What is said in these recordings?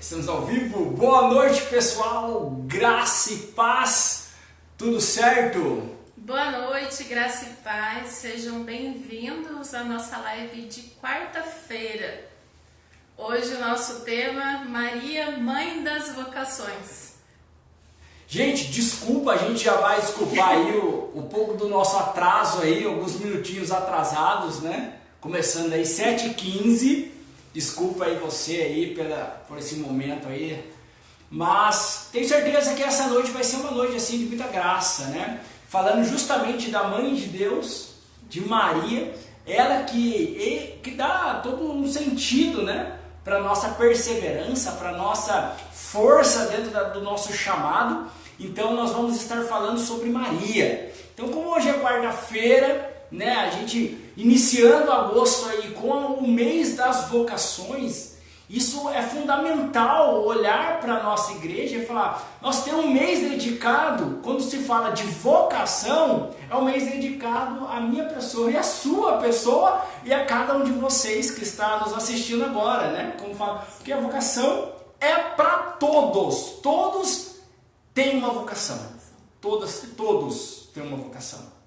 Estamos ao vivo. Boa noite, pessoal. Graça e paz. Tudo certo? Boa noite, graça e paz. Sejam bem-vindos à nossa live de quarta-feira. Hoje o nosso tema, Maria, Mãe das Vocações. Gente, desculpa, a gente já vai desculpar aí um pouco do nosso atraso aí, alguns minutinhos atrasados, né? Começando aí 7h15. Desculpa aí você aí por esse momento aí. Mas tenho certeza que essa noite vai ser uma noite assim de muita graça, né? Falando justamente da Mãe de Deus, de Maria, ela que dá todo um sentido, né? Para nossa perseverança, para nossa força dentro do nosso chamado. Então nós vamos estar falando sobre Maria. Então, como hoje é quarta-feira, né, a gente iniciando agosto aí com o mês das vocações, isso é fundamental olhar para a nossa igreja e falar, nós temos um mês dedicado, quando se fala de vocação, é um mês dedicado à minha pessoa e à sua pessoa e a cada um de vocês que está nos assistindo agora, né? Como fala, porque a vocação é para todos, todos têm uma vocação, todos têm uma vocação.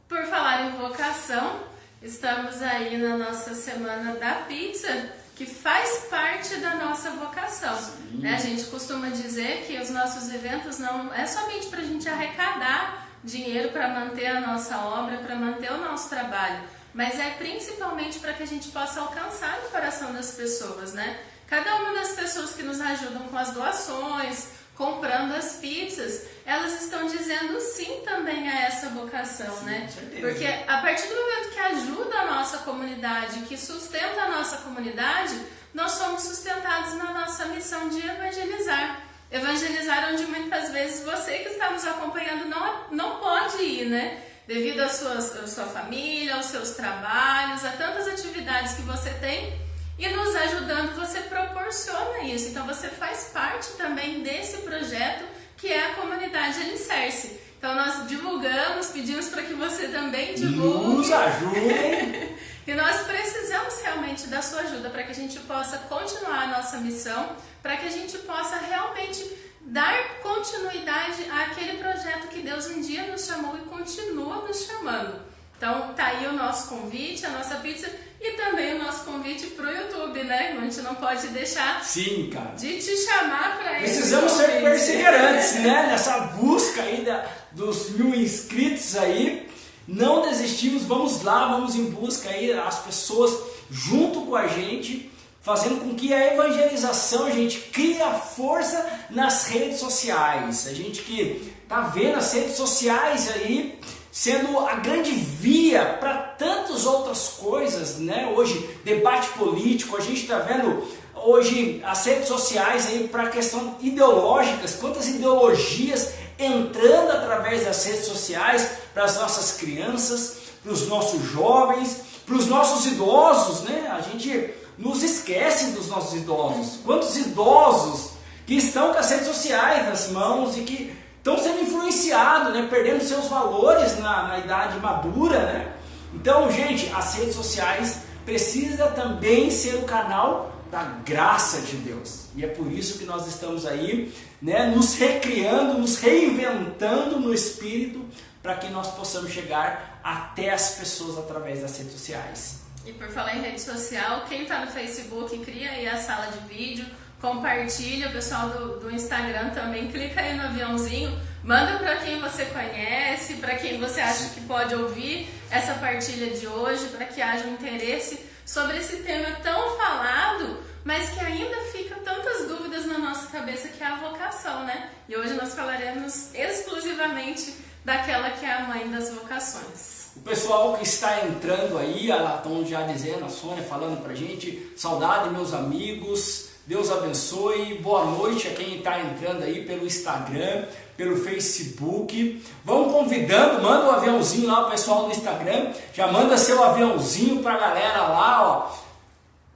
Por falar em vocação, estamos aí na nossa semana da pizza, que faz parte da nossa vocação. Né? A gente costuma dizer que os nossos eventos não é somente para a gente arrecadar dinheiro para manter a nossa obra, para manter o nosso trabalho, mas é principalmente para que a gente possa alcançar o coração das pessoas, né? Cada uma das pessoas que nos ajudam com as doações, comprando as pizzas, elas estão dizendo sim também a essa vocação, sim, né? Porque a partir do momento que ajuda a nossa comunidade, que sustenta a nossa comunidade, nós somos sustentados na nossa missão de evangelizar. Evangelizar onde muitas vezes você que está nos acompanhando não pode ir, né? Devido à sua família, aos seus trabalhos, a tantas atividades que você tem. E nos ajudando, você proporciona isso. Então, você faz parte também desse projeto que é a Comunidade Alicerce. Então, nós divulgamos, pedimos para que você também divulgue. Nos ajude! E nós precisamos realmente da sua ajuda para que a gente possa continuar a nossa missão, para que a gente possa realmente dar continuidade àquele projeto que Deus um dia nos chamou e continua nos chamando. Então, tá aí o nosso convite, a nossa pizza e também o nosso convite pro YouTube, né? A gente não pode deixar Sim, cara. de te chamar para isso. Precisamos ser perseverantes, né? Nessa busca aí dos 1000 inscritos aí. Não desistimos, vamos lá, vamos em busca aí as pessoas junto com a gente, fazendo com que a evangelização, a gente crie a força nas redes sociais. A gente que tá vendo as redes sociais aí sendo a grande via para tantas outras coisas, né? Hoje, debate político, a gente está vendo hoje as redes sociais aí para a questão ideológicas, quantas ideologias entrando através das redes sociais para as nossas crianças, para os nossos jovens, para os nossos idosos, né? A gente nos esquece dos nossos idosos. Quantos idosos que estão com as redes sociais nas mãos e que estão sendo influenciados, né? Perdendo seus valores na idade madura, né? Então, gente, as redes sociais precisam também ser o canal da graça de Deus. E é por isso que nós estamos aí, né? Nos recriando, nos reinventando no Espírito, para que nós possamos chegar até as pessoas através das redes sociais. E por falar em rede social, quem está no Facebook, cria aí a sala de vídeo, compartilha, o pessoal do Instagram também, clica aí no aviãozinho, manda para quem você conhece, para quem você acha que pode ouvir essa partilha de hoje, para que haja um interesse sobre esse tema tão falado, mas que ainda fica tantas dúvidas na nossa cabeça, que é a vocação, né? E hoje nós falaremos exclusivamente daquela que é a mãe das vocações. O pessoal que está entrando aí, ela estão já dizendo, a Sônia falando pra gente, saudade meus amigos, Deus abençoe, boa noite a quem está entrando aí pelo Instagram, pelo Facebook. Vamos convidando, manda um aviãozinho lá, o pessoal do Instagram, já manda seu aviãozinho para a galera lá, ó,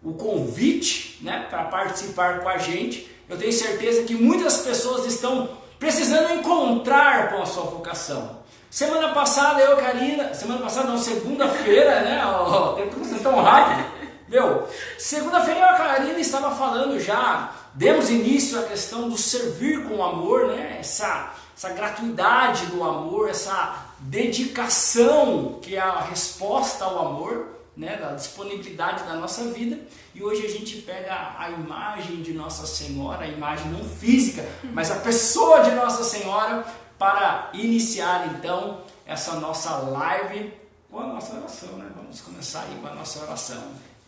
o convite, né, para participar com a gente. Eu tenho certeza que muitas pessoas estão precisando encontrar com a sua vocação. Semana passada eu, Karina, segunda-feira, né, o tempo passando tão rápido. Segunda-feira a Karina estava falando já, demos início à questão do servir com amor, né? Essa gratuidade do amor, essa dedicação que é a resposta ao amor, né? Da disponibilidade da nossa vida. E hoje a gente pega a imagem de Nossa Senhora, a imagem não física, mas a pessoa de Nossa Senhora, para iniciar então essa nossa live com a nossa oração, né? Vamos começar aí com a nossa oração.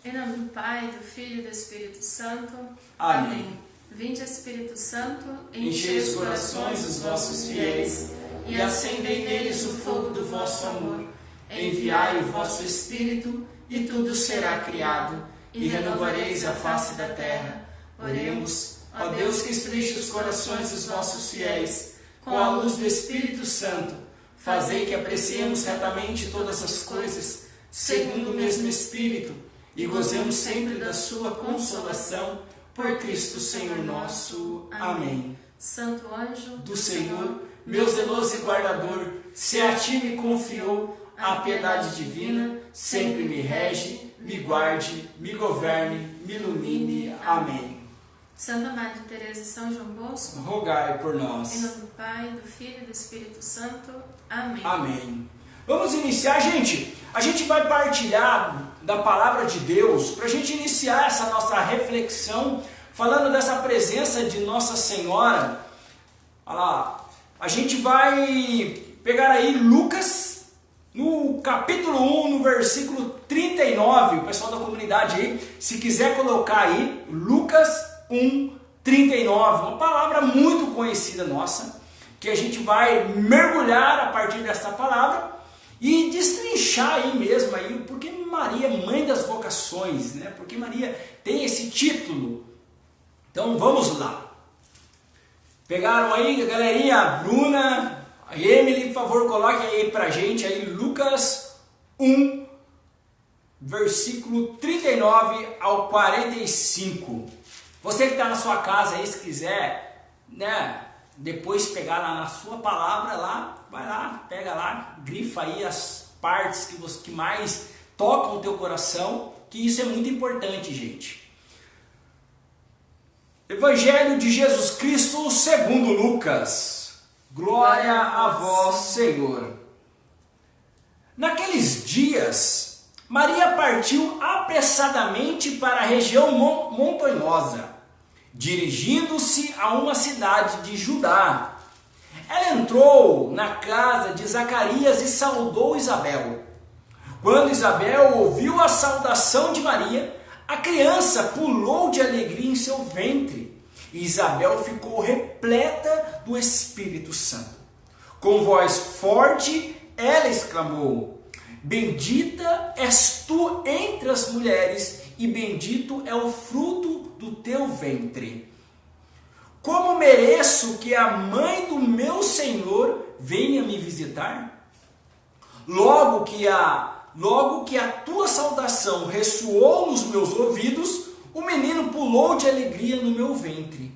Em nome do Pai, do Filho e do Espírito Santo. Amém. Vinde, Espírito Santo, enchei os corações dos vossos fiéis e acendei neles o fogo do vosso amor. Enviai o vosso Espírito e tudo será criado e renovareis a face da terra. Oremos, ó Deus que instruíste os corações dos vossos fiéis com a luz do Espírito Santo, fazei que apreciemos retamente todas as coisas segundo o mesmo Espírito e gozemos sempre da sua consolação por Cristo Senhor nosso. Amém. Santo anjo do Senhor, meu zeloso e guardador, se a ti me confiou a piedade divina, sempre me rege, me guarde, me governe, me ilumine. Amém. Santa Madre Teresa e São João Bosco, rogai por nós. Em nome do Pai, do Filho e do Espírito Santo. Amém. Amém. Vamos iniciar, gente. A gente vai partilhar da palavra de Deus para a gente iniciar essa nossa reflexão falando dessa presença de Nossa Senhora. Olha lá. A gente vai pegar aí Lucas no capítulo 1, no versículo 39. O pessoal da comunidade aí, se quiser colocar aí, Lucas 1, 39. Uma palavra muito conhecida nossa, que a gente vai mergulhar a partir dessa palavra e destrinchar aí mesmo, aí, porque Maria, mãe das vocações, né? Porque Maria tem esse título. Então vamos lá. Pegaram aí, galerinha? A Bruna, a Emily, por favor, coloque aí pra gente aí Lucas 1, versículo 39 ao 45. Você que está na sua casa aí, se quiser, né, depois pegar lá na sua palavra lá, vai lá, pega lá, grifa aí as partes que mais tocam o teu coração, que isso é muito importante, gente. Evangelho de Jesus Cristo segundo Lucas. Glória a vós, Senhor. Naqueles dias, Maria partiu apressadamente para a região montanhosa, dirigindo-se a uma cidade de Judá. Ela entrou na casa de Zacarias e saudou Isabel. Quando Isabel ouviu a saudação de Maria, a criança pulou de alegria em seu ventre, e Isabel ficou repleta do Espírito Santo. Com voz forte, ela exclamou: Bendita és tu entre as mulheres, e bendito é o fruto do teu ventre. Como mereço que a mãe do meu Senhor venha me visitar? Logo que a tua saudação ressoou nos meus ouvidos, o menino pulou de alegria no meu ventre.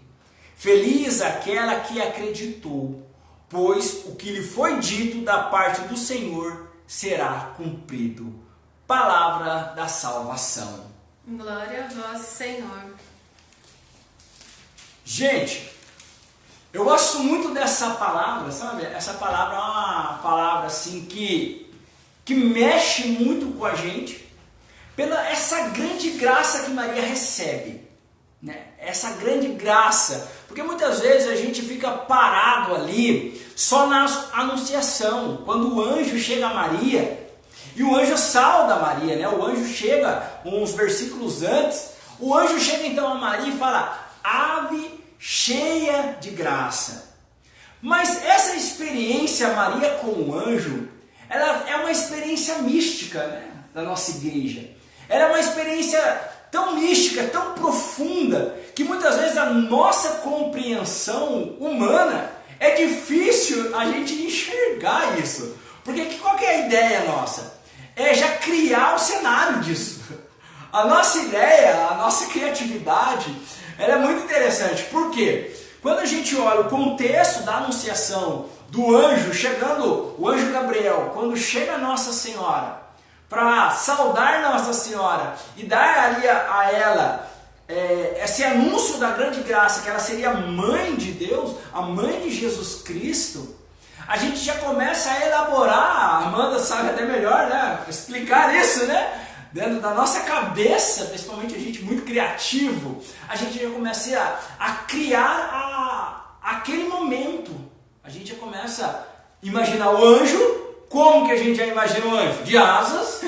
Feliz aquela que acreditou, pois o que lhe foi dito da parte do Senhor será cumprido. Palavra da salvação. Glória a vós, Senhor. Gente, eu gosto muito dessa palavra, sabe? Essa palavra é uma palavra assim que mexe muito com a gente, pela essa grande graça que Maria recebe, né? Essa grande graça, porque muitas vezes a gente fica parado ali só na anunciação, quando o anjo chega a Maria, e o anjo sauda Maria, né? O anjo chega uns versículos antes, o anjo chega então a Maria e fala: Ave cheia de graça. Mas essa experiência Maria com o anjo, ela é uma experiência mística, né, da nossa igreja. Ela é uma experiência tão mística, tão profunda, que muitas vezes a nossa compreensão humana é difícil a gente enxergar isso. Porque qual que é a ideia nossa? É já criar o cenário disso. A nossa ideia, a nossa criatividade, ela é muito interessante. Por quê? Quando a gente olha o contexto da anunciação do anjo chegando, o anjo Gabriel, quando chega a Nossa Senhora para saudar Nossa Senhora e dar ali a ela esse anúncio da grande graça, que ela seria a mãe de Deus, a mãe de Jesus Cristo, a gente já começa a elaborar, a Amanda sabe até melhor, né, explicar isso, né, dentro da nossa cabeça, principalmente a gente muito criativo, a gente já começa a criar aquele momento, a gente já começa a imaginar o anjo. Como que a gente já imagina o anjo? De asas,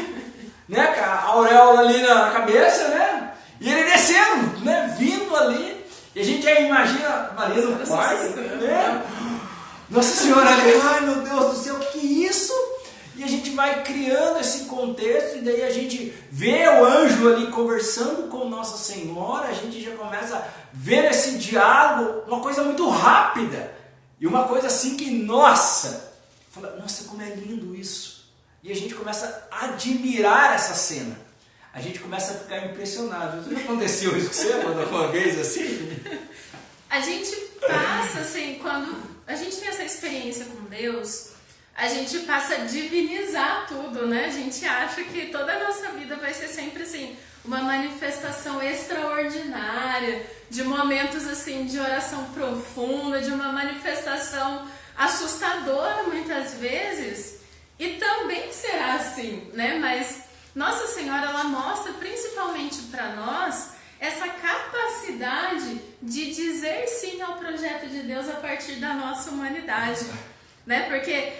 né, com a auréola ali na cabeça, né? E ele descendo, né? Vindo ali. E a gente já imagina Maria no quarto, né? Nossa Senhora ali, ai meu Deus do céu, que isso? E a gente vai criando esse contexto, e daí a gente vê o anjo ali conversando com Nossa Senhora, a gente já começa a ver esse diálogo, uma coisa muito rápida. E uma coisa assim que, nossa, como é lindo isso. E a gente começa a admirar essa cena. A gente começa a ficar impressionado. Já aconteceu isso com você alguma vez assim? A gente passa assim, quando a gente tem essa experiência com Deus, a gente passa a divinizar tudo, né? A gente acha que toda a nossa vida vai ser sempre assim, uma manifestação extraordinária, de momentos assim de oração profunda, de uma manifestação assustadora muitas vezes, e também será assim, né? Mas Nossa Senhora, ela mostra principalmente para nós essa capacidade de dizer sim ao projeto de Deus a partir da nossa humanidade, né? Porque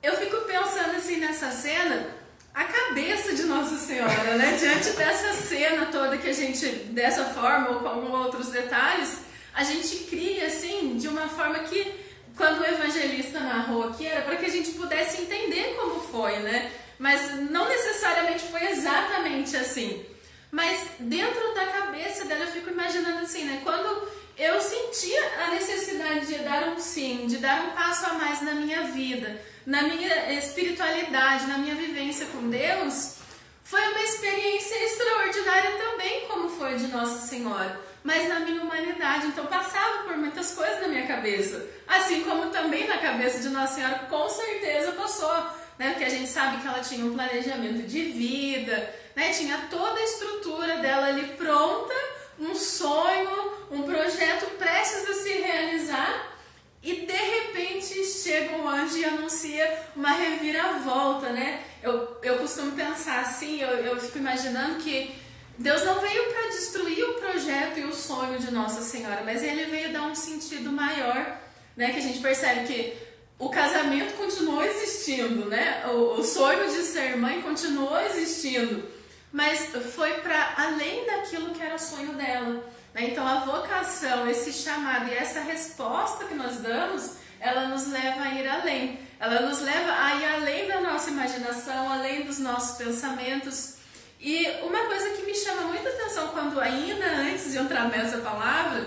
eu fico pensando assim nessa cena, a cabeça de Nossa Senhora, né? Diante dessa cena toda que a gente, dessa forma ou com outros detalhes, a gente cria assim de uma forma que, quando o evangelista narrou aqui, era para que a gente pudesse entender como foi, né? Mas não necessariamente foi exatamente assim. Mas dentro da cabeça dela eu fico imaginando assim, né? Quando eu sentia a necessidade de dar um sim, de dar um passo a mais na minha vida, na minha espiritualidade, na minha vivência com Deus, foi uma experiência extraordinária também, como foi de Nossa Senhora, mas na minha humanidade. Então passava por muitas coisas na minha cabeça, assim como também na cabeça de Nossa Senhora com certeza passou, né? Porque a gente sabe que ela tinha um planejamento de vida, né? Tinha toda a estrutura dela ali pronta, um sonho, um projeto prestes a se realizar, e de repente chega um anjo e anuncia uma reviravolta, né? Eu costumo pensar assim, eu fico imaginando que Deus não veio para destruir o projeto e o sonho de Nossa Senhora, mas Ele veio dar um sentido maior, né? Que a gente percebe que o casamento continuou existindo, né? O sonho de ser mãe continuou existindo, mas foi para além daquilo que era o sonho dela. Então a vocação, esse chamado e essa resposta que nós damos, ela nos leva a ir além. Ela nos leva a ir além da nossa imaginação, além dos nossos pensamentos. E uma coisa que me chama muita atenção, quando ainda antes de entrar nessa palavra,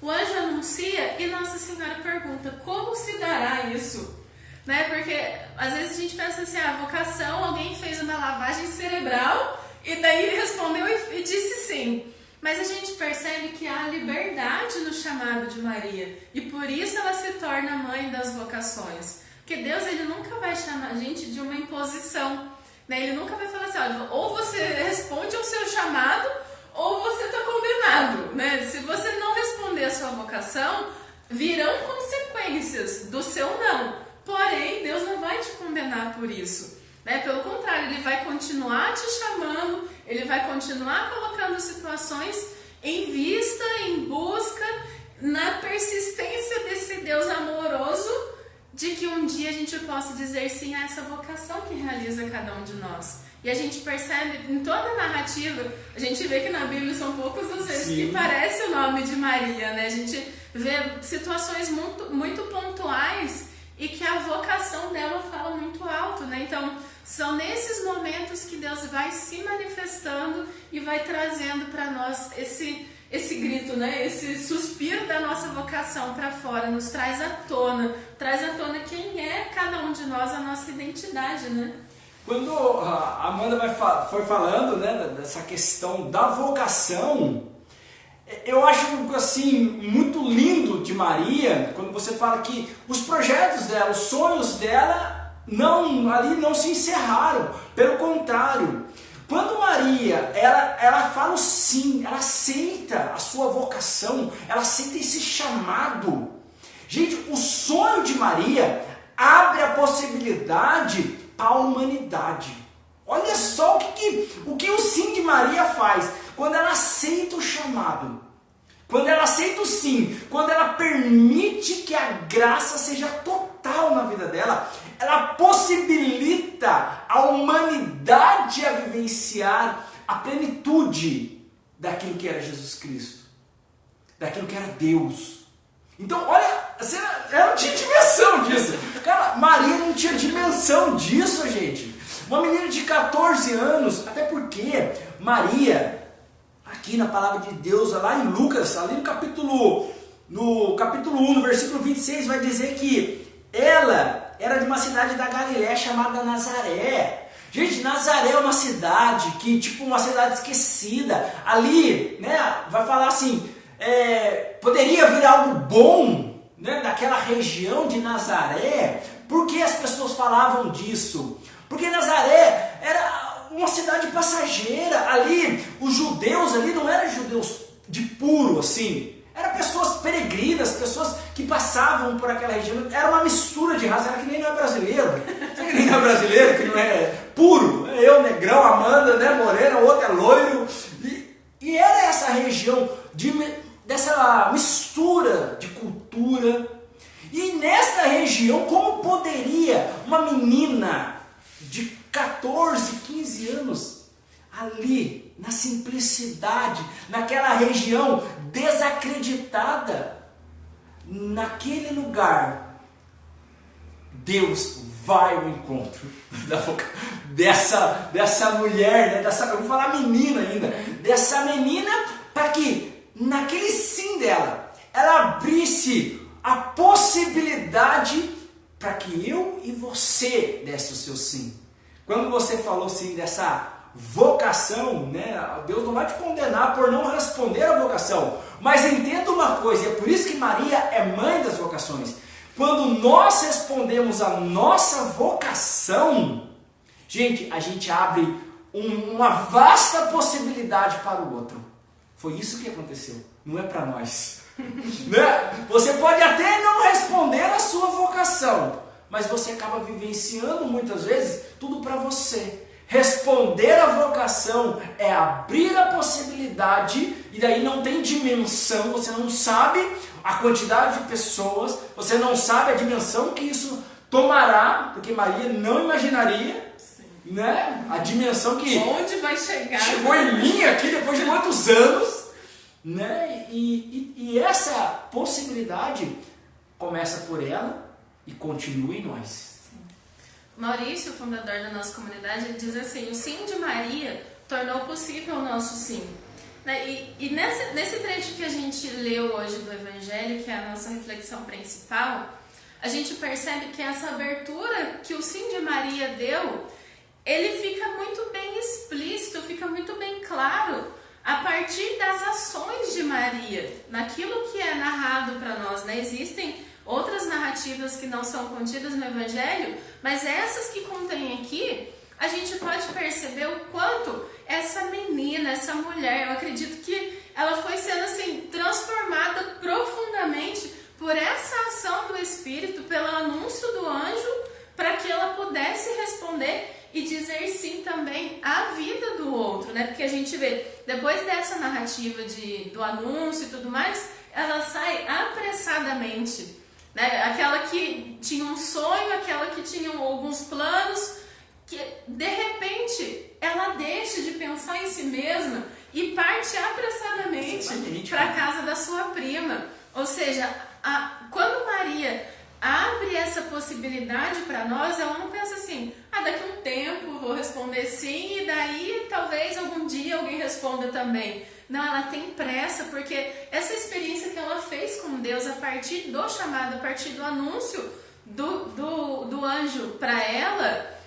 o anjo anuncia e Nossa Senhora pergunta, como se dará isso? Né? Porque às vezes a gente pensa assim, a vocação, alguém fez uma lavagem cerebral e daí ele respondeu e disse sim. Mas a gente percebe que há liberdade no chamado de Maria, e por isso ela se torna mãe das vocações. Porque Deus, Ele nunca vai chamar a gente de uma imposição, né? Ele nunca vai falar assim, olha, ou você responde ao seu chamado, ou você está condenado, né? Se você não responder a sua vocação, virão consequências do seu não. Porém, Deus não vai te condenar por isso, né? Pelo contrário, Ele vai continuar te chamando, Ele vai continuar colocando situações em vista, em busca, na persistência desse Deus amoroso, de que um dia a gente possa dizer sim a essa vocação que realiza cada um de nós. E a gente percebe em toda a narrativa, a gente vê que na Bíblia são poucas as vezes que parece o nome de Maria, né? A gente vê situações muito pontuais e que a vocação dela fala muito alto, né? Então, são nesses momentos que Deus vai se manifestando e vai trazendo para nós esse grito, né? Esse suspiro da nossa vocação para fora, nos traz à tona quem é cada um de nós, a nossa identidade, né? Quando a Amanda foi falando, né, dessa questão da vocação, eu acho assim muito lindo de Maria, quando você fala que os projetos dela, os sonhos dela ali não se encerraram. Pelo contrário, quando Maria, ela fala o sim, ela aceita a sua vocação, ela aceita esse chamado. Gente, o sonho de Maria abre a possibilidade para a humanidade. Olha só o que o sim de Maria faz. Quando ela aceita o chamado, quando ela aceita o sim, quando ela permite que a graça seja total na vida dela, ela possibilita a humanidade a vivenciar a plenitude daquilo que era Jesus Cristo, daquilo que era Deus. Então, olha, ela não tinha dimensão disso. Cara, Maria não tinha dimensão disso, gente. Uma menina de 14 anos, até porque Maria, aqui na palavra de Deus, lá em Lucas, ali no capítulo 1, no versículo 26, vai dizer que ela era de uma cidade da Galiléia chamada Nazaré. Gente, Nazaré é uma cidade que, tipo, uma cidade esquecida. Ali, né, vai falar assim, poderia vir algo bom, né, daquela região de Nazaré. Por que as pessoas falavam disso? Porque Nazaré era uma cidade passageira. Ali, os judeus ali não eram judeus de puro, assim. Eram pessoas peregrinas, pessoas que passavam por aquela região. Era uma mistura de raça, era que nem não é brasileiro. Sabe que nem não é brasileiro, que não é puro? Eu, negrão, Amanda, né, morena, o outro é loiro. E era essa região, dessa mistura de cultura. E nessa região, como poderia uma menina de 14, 15 anos, ali, na simplicidade, naquela região desacreditada, naquele lugar, Deus vai ao encontro dessa mulher, né? Eu vou falar menina ainda, dessa menina, para que naquele sim dela, ela abrisse a possibilidade para que eu e você desse o seu sim. Quando você falou sim dessa vocação, né? Deus não vai te condenar por não responder a vocação, mas entenda uma coisa, é por isso que Maria é mãe das vocações. Quando nós respondemos a nossa vocação, gente, a gente abre uma vasta possibilidade para o outro. Foi isso que aconteceu, não é para nós. Né? Você pode até não responder a sua vocação, mas você acaba vivenciando muitas vezes tudo para você. Responder a vocação é abrir a possibilidade, e daí não tem dimensão, você não sabe a quantidade de pessoas, você não sabe a dimensão que isso tomará, porque Maria não imaginaria, né? A dimensão que onde vai chegar, chegou em mim aqui depois de quantos anos, né? E essa possibilidade começa por ela e continua em nós. Maurício, o fundador da nossa comunidade, ele diz assim: o sim de Maria tornou possível o nosso sim. E nesse trecho que a gente leu hoje do Evangelho, que é a nossa reflexão principal, a gente percebe que essa abertura que o sim de Maria deu, ele fica muito bem explícito, fica muito bem claro a partir das ações de Maria, naquilo que é narrado para nós, né? Existem outras narrativas que não são contidas no Evangelho, mas essas que contém aqui, a gente pode perceber o quanto essa menina, essa mulher, eu acredito que ela foi sendo assim transformada profundamente por essa ação do Espírito, pelo anúncio do anjo, para que ela pudesse responder e dizer sim também à vida do outro, né? Porque a gente vê, depois dessa narrativa do anúncio e tudo mais, ela sai apressadamente, né? Aquela que tinha um sonho, aquela que tinha alguns planos, que de repente ela deixa de pensar em si mesma e parte apressadamente para a casa da sua prima. Ou seja, quando Maria abre essa possibilidade para nós, ela não pensa assim, daqui a um tempo vou responder sim, e daí talvez algum dia alguém responda também. Não, ela tem pressa, porque essa experiência que ela fez com Deus a partir do chamado, a partir do anúncio do anjo para ela,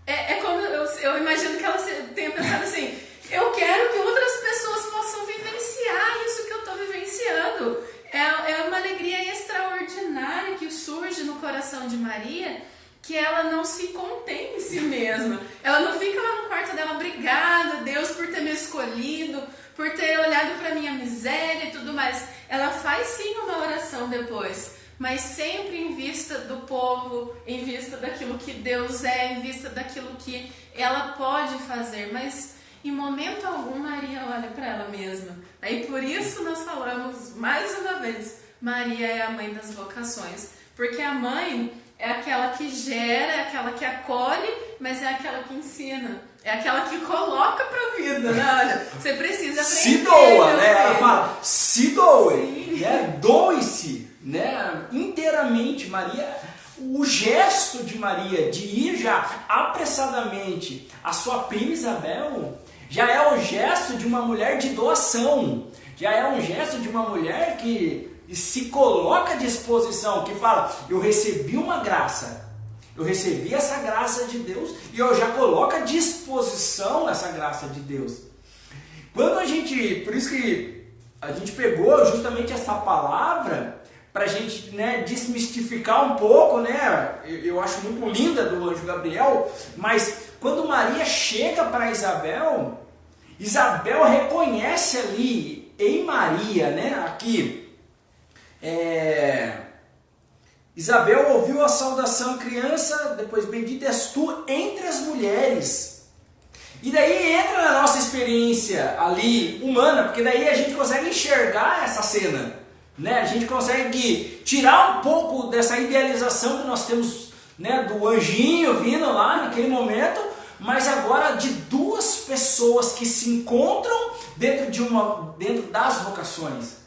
é como eu imagino que ela tenha pensado assim: eu quero que outras pessoas possam vivenciar isso que eu estou vivenciando. É uma alegria extraordinária que surge no coração de Maria, que ela não se contém em si mesma. Ela não fica lá no quarto dela, obrigada Deus por ter me escolhido, por ter olhado para minha miséria e tudo mais. Ela faz sim uma oração depois, mas sempre em vista do povo, em vista daquilo que Deus é, em vista daquilo que ela pode fazer. Mas em momento algum Maria olha para ela mesma. Aí por isso nós falamos mais uma vez, Maria é a mãe das vocações, porque a mãe é aquela que gera, é aquela que acolhe, mas é aquela que ensina. É aquela que coloca pra vida, né? Olha, você precisa aprender. Se doa, né? Ela fala, se doe, né? Doe-se, né? Inteiramente. Maria, o gesto de Maria de ir já apressadamente à sua prima Isabel, já é o gesto de uma mulher de doação. Já é um gesto de uma mulher que se coloca à disposição, que fala, eu recebi uma graça, eu recebi essa graça de Deus e eu já coloco à disposição essa graça de Deus. Quando a gente, por isso que a gente pegou justamente essa palavra para a gente, né, desmistificar um pouco, né? Eu acho muito linda do anjo Gabriel, mas quando Maria chega para Isabel, Isabel reconhece ali em Maria, né? Aqui Isabel ouviu a saudação criança, depois bendita és tu entre as mulheres. E daí entra na nossa experiência ali humana, porque daí a gente consegue enxergar essa cena, né? A gente consegue tirar um pouco dessa idealização que nós temos, né, do anjinho vindo lá naquele momento, mas agora de duas pessoas que se encontram dentro das vocações.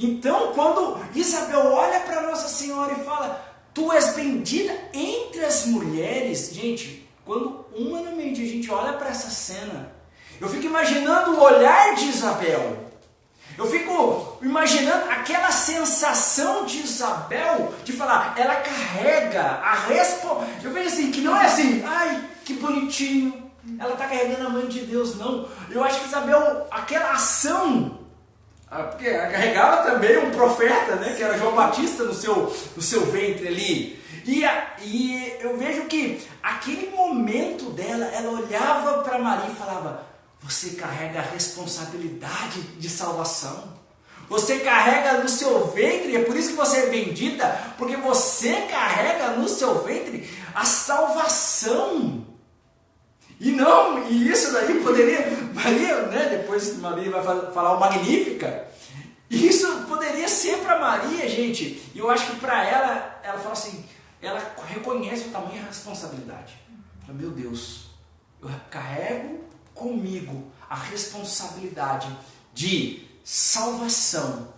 Então, quando Isabel olha para Nossa Senhora e fala, tu és bendita entre as mulheres, gente, quando humanamente a gente olha para essa cena, eu fico imaginando o olhar de Isabel, eu fico imaginando aquela sensação de Isabel, de falar, ela carrega a responsabilidade, eu vejo assim, que não é assim, ai, que bonitinho, ela está carregando a mãe de Deus, não, eu acho que Isabel, aquela ação, porque ela carregava também um profeta, né, que era João Batista no seu ventre ali. E eu vejo que aquele momento dela, ela olhava para Maria e falava, você carrega a responsabilidade de salvação. Você carrega no seu ventre, é por isso que você é bendita, porque você carrega no seu ventre a salvação. E isso daí poderia, Maria, né, depois Maria vai falar o Magnífica, isso poderia ser para Maria, gente, e eu acho que para ela fala assim, ela reconhece o tamanho da responsabilidade. Meu Deus, eu carrego comigo a responsabilidade de salvação,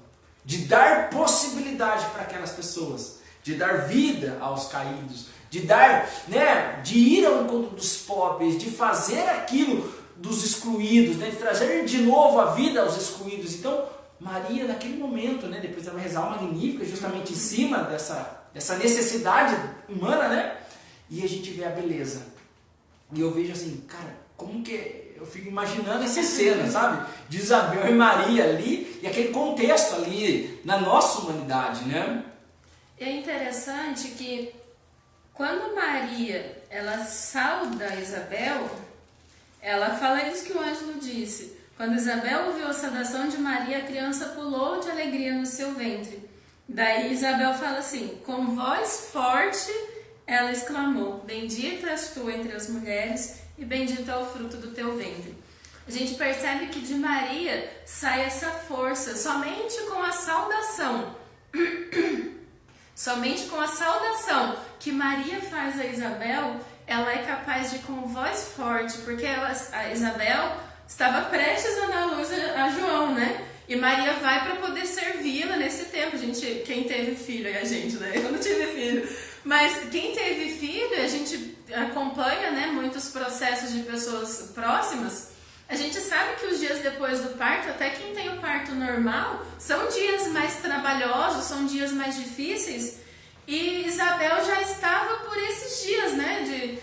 de dar possibilidade para aquelas pessoas, de dar vida aos caídos, de dar, né, de ir ao encontro dos pobres, de fazer aquilo dos excluídos, né, de trazer de novo a vida aos excluídos. Então, Maria, naquele momento, né, depois ela vai rezar o Magnífica, justamente em cima dessa necessidade humana, né, e a gente vê a beleza. E eu vejo assim, cara, como que eu fico imaginando essa cena, sabe, de Isabel e Maria ali, e aquele contexto ali na nossa humanidade, né? É interessante que quando Maria, ela sauda Isabel, ela fala isso que o Ângelo disse. Quando Isabel ouviu a saudação de Maria, a criança pulou de alegria no seu ventre. Daí Isabel fala assim, com voz forte, ela exclamou, bendita és tu entre as mulheres e bendito é o fruto do teu ventre. A gente percebe que de Maria sai essa força, somente com a saudação. Somente com a saudação que Maria faz a Isabel, ela é capaz de, com voz forte, porque a Isabel estava prestes a dar luz a João, né? E Maria vai para poder servi-la nesse tempo. Quem teve filho é a gente, né? Eu não tive filho. Mas quem teve filho, a gente acompanha, né, muitos processos de pessoas próximas. A gente sabe que os dias depois do parto, até quem tem o parto normal, são dias mais trabalhosos, são dias mais difíceis. E Isabel já estava por esses dias, né, de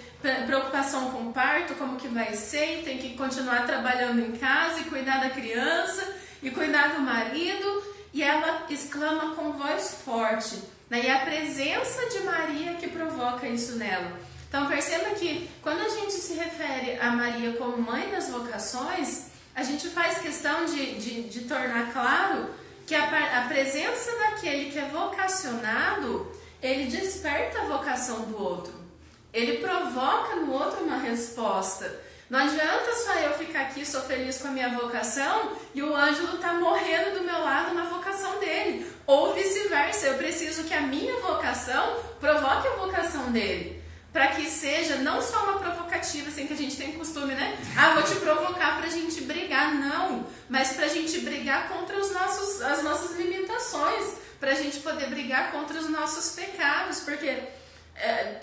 preocupação com o parto, como que vai ser, tem que continuar trabalhando em casa e cuidar da criança e cuidar do marido. e ela exclama com voz forte, né? E é a presença de Maria que provoca isso nela. Então perceba que quando a gente se refere a Maria como mãe das vocações, a gente faz questão de tornar claro que a presença daquele que é vocacionado, ele desperta a vocação do outro. Ele provoca no outro uma resposta. Não adianta só eu ficar aqui, sou feliz com a minha vocação, e o Ângelo está morrendo do meu lado na vocação dele. Ou vice-versa, eu preciso que a minha vocação provoque a vocação dele. Para que seja não só uma provocativa, assim que a gente tem costume, né? Ah, vou te provocar pra gente brigar. Não, mas pra gente brigar contra as nossas limitações. Pra gente poder brigar contra os nossos pecados. Porque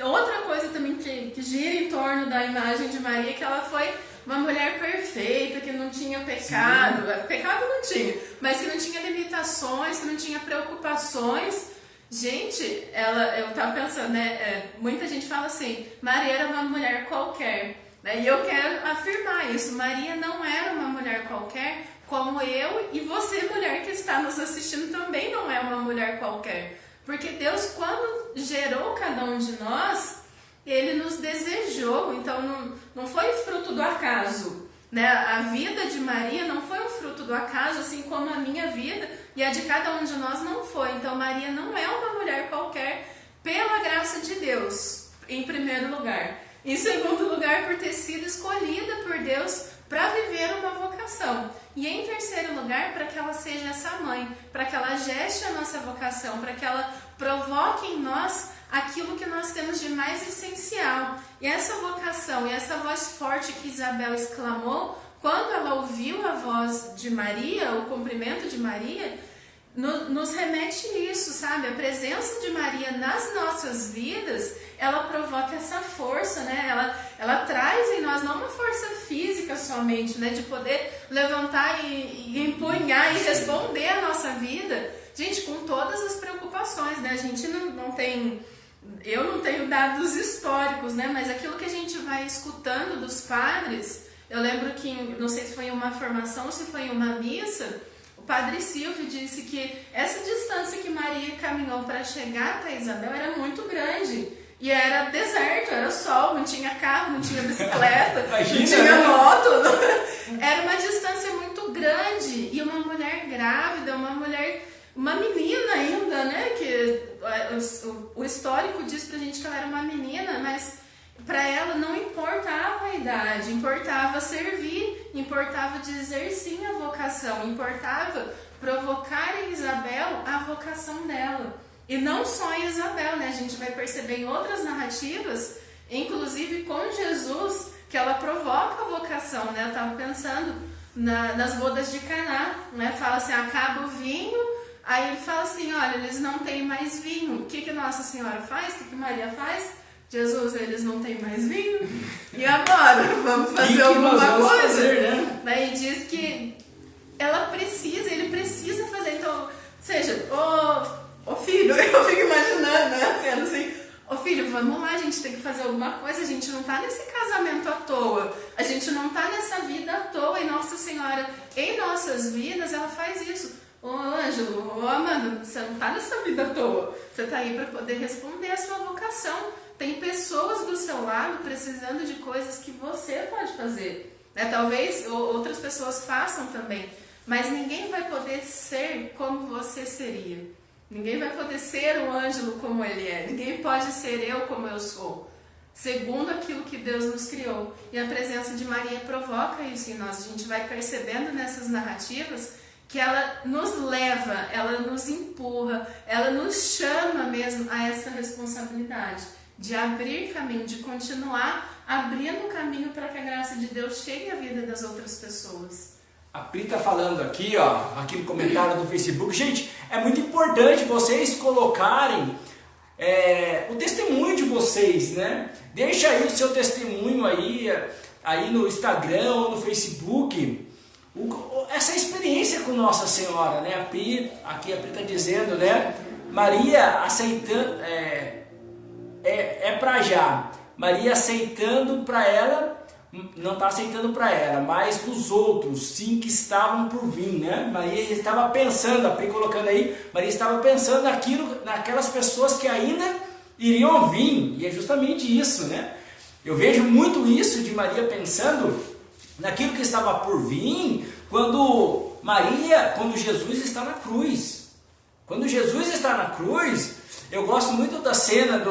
outra coisa também que gira em torno da imagem de Maria, que ela foi uma mulher perfeita, que não tinha pecado. Sim. Pecado não tinha, mas que não tinha limitações, que não tinha preocupações. Gente, eu tava pensando, né? Muita gente fala assim, Maria era uma mulher qualquer, né? E eu quero afirmar isso. Maria não era uma mulher qualquer, como eu e você, mulher que está nos assistindo, também não é uma mulher qualquer. Porque Deus, quando gerou cada um de nós, Ele nos desejou. Então não foi fruto do acaso, né? A vida de Maria não foi um fruto do acaso, assim como a minha vida e a de cada um de nós não foi. Então Maria não é uma mulher qualquer, pela graça de Deus, em primeiro lugar. Em segundo lugar, por ter sido escolhida por Deus para viver uma vocação. E em terceiro lugar, para que ela seja essa mãe, para que ela geste a nossa vocação, para que ela provoque em nós aquilo que nós temos de mais essencial. E essa vocação e essa voz forte que Isabel exclamou, quando ela ouviu a voz de Maria, o cumprimento de Maria, nos remete isso, sabe? A presença de Maria nas nossas vidas, ela provoca essa força, né? Ela traz em nós não uma força física somente, né? De poder levantar e empunhar e responder a nossa vida, gente, com todas as preocupações, né? A gente não tem... Eu não tenho dados históricos, né? Mas aquilo que a gente vai escutando dos padres, eu lembro que, não sei se foi em uma formação ou se foi em uma missa, o padre Silvio disse que essa distância que Maria caminhou para chegar até Isabel era muito grande. E era deserto, era sol, não tinha carro, não tinha bicicleta, Imagina, não tinha né? moto. Era uma distância muito grande. E uma mulher grávida, uma menina ainda, né? Que o histórico diz pra gente que ela era uma menina, mas para ela não importava a idade, importava servir, importava dizer sim à vocação, importava provocar em Isabel a vocação dela. E não só em Isabel, né? A gente vai perceber em outras narrativas, inclusive com Jesus, que ela provoca a vocação, né? Eu estava pensando nas bodas de Caná, né? Fala assim, acaba o vinho, aí ele fala assim, olha, eles não têm mais vinho. O que Nossa Senhora faz? O que Maria faz? Jesus, eles não têm mais vinho. E agora? Vamos fazer alguma coisa? Fazer, né? Daí diz que ele precisa fazer. Então, seja, ô filho, eu fico imaginando, né? Sendo assim, ô filho, vamos lá, a gente tem que fazer alguma coisa. A gente não tá nesse casamento à toa. A gente não tá nessa vida à toa. E Nossa Senhora, em nossas vidas, ela faz isso. Ô Ângelo, ô Amanda, você não tá nessa vida à toa. Você tá aí para poder responder a sua vocação. Tem pessoas do seu lado precisando de coisas que você pode fazer, né? Talvez outras pessoas façam também, mas ninguém vai poder ser como você seria. Ninguém vai poder ser o Ângelo como ele é. Ninguém pode ser eu como eu sou, segundo aquilo que Deus nos criou. E a presença de Maria provoca isso em nós. A gente vai percebendo nessas narrativas que ela nos leva, ela nos empurra, ela nos chama mesmo a essa responsabilidade de abrir caminho, de continuar abrindo caminho para que a graça de Deus chegue à vida das outras pessoas. A Pri tá falando aqui, ó, aqui no comentário do Facebook. Gente, é muito importante vocês colocarem o testemunho de vocês, né? Deixa aí o seu testemunho aí no Instagram ou no Facebook. Essa experiência com Nossa Senhora, né? Aqui a Pri tá dizendo, né? Maria aceitando... para já. Maria aceitando para ela não está aceitando para ela, mas os outros, sim, que estavam por vir, né? Maria estava pensando, colocando aí, Maria estava pensando naquelas pessoas que ainda iriam vir, e é justamente isso, né? Eu vejo muito isso de Maria pensando naquilo que estava por vir, quando Jesus está na cruz. Quando Jesus está na cruz, eu gosto muito da cena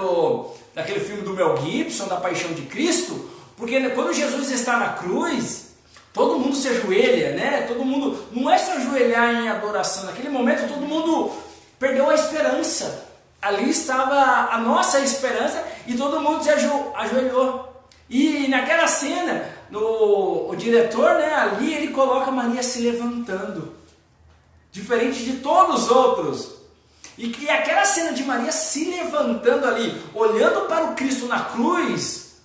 daquele filme do Mel Gibson, da Paixão de Cristo, porque quando Jesus está na cruz, todo mundo se ajoelha, né? Todo mundo, não é se ajoelhar em adoração, naquele momento todo mundo perdeu a esperança. Ali estava a nossa esperança e todo mundo se ajoelhou. E naquela cena, o diretor, né, ali ele coloca Maria se levantando, diferente de todos os outros. E aquela cena de Maria se levantando ali, olhando para o Cristo na cruz,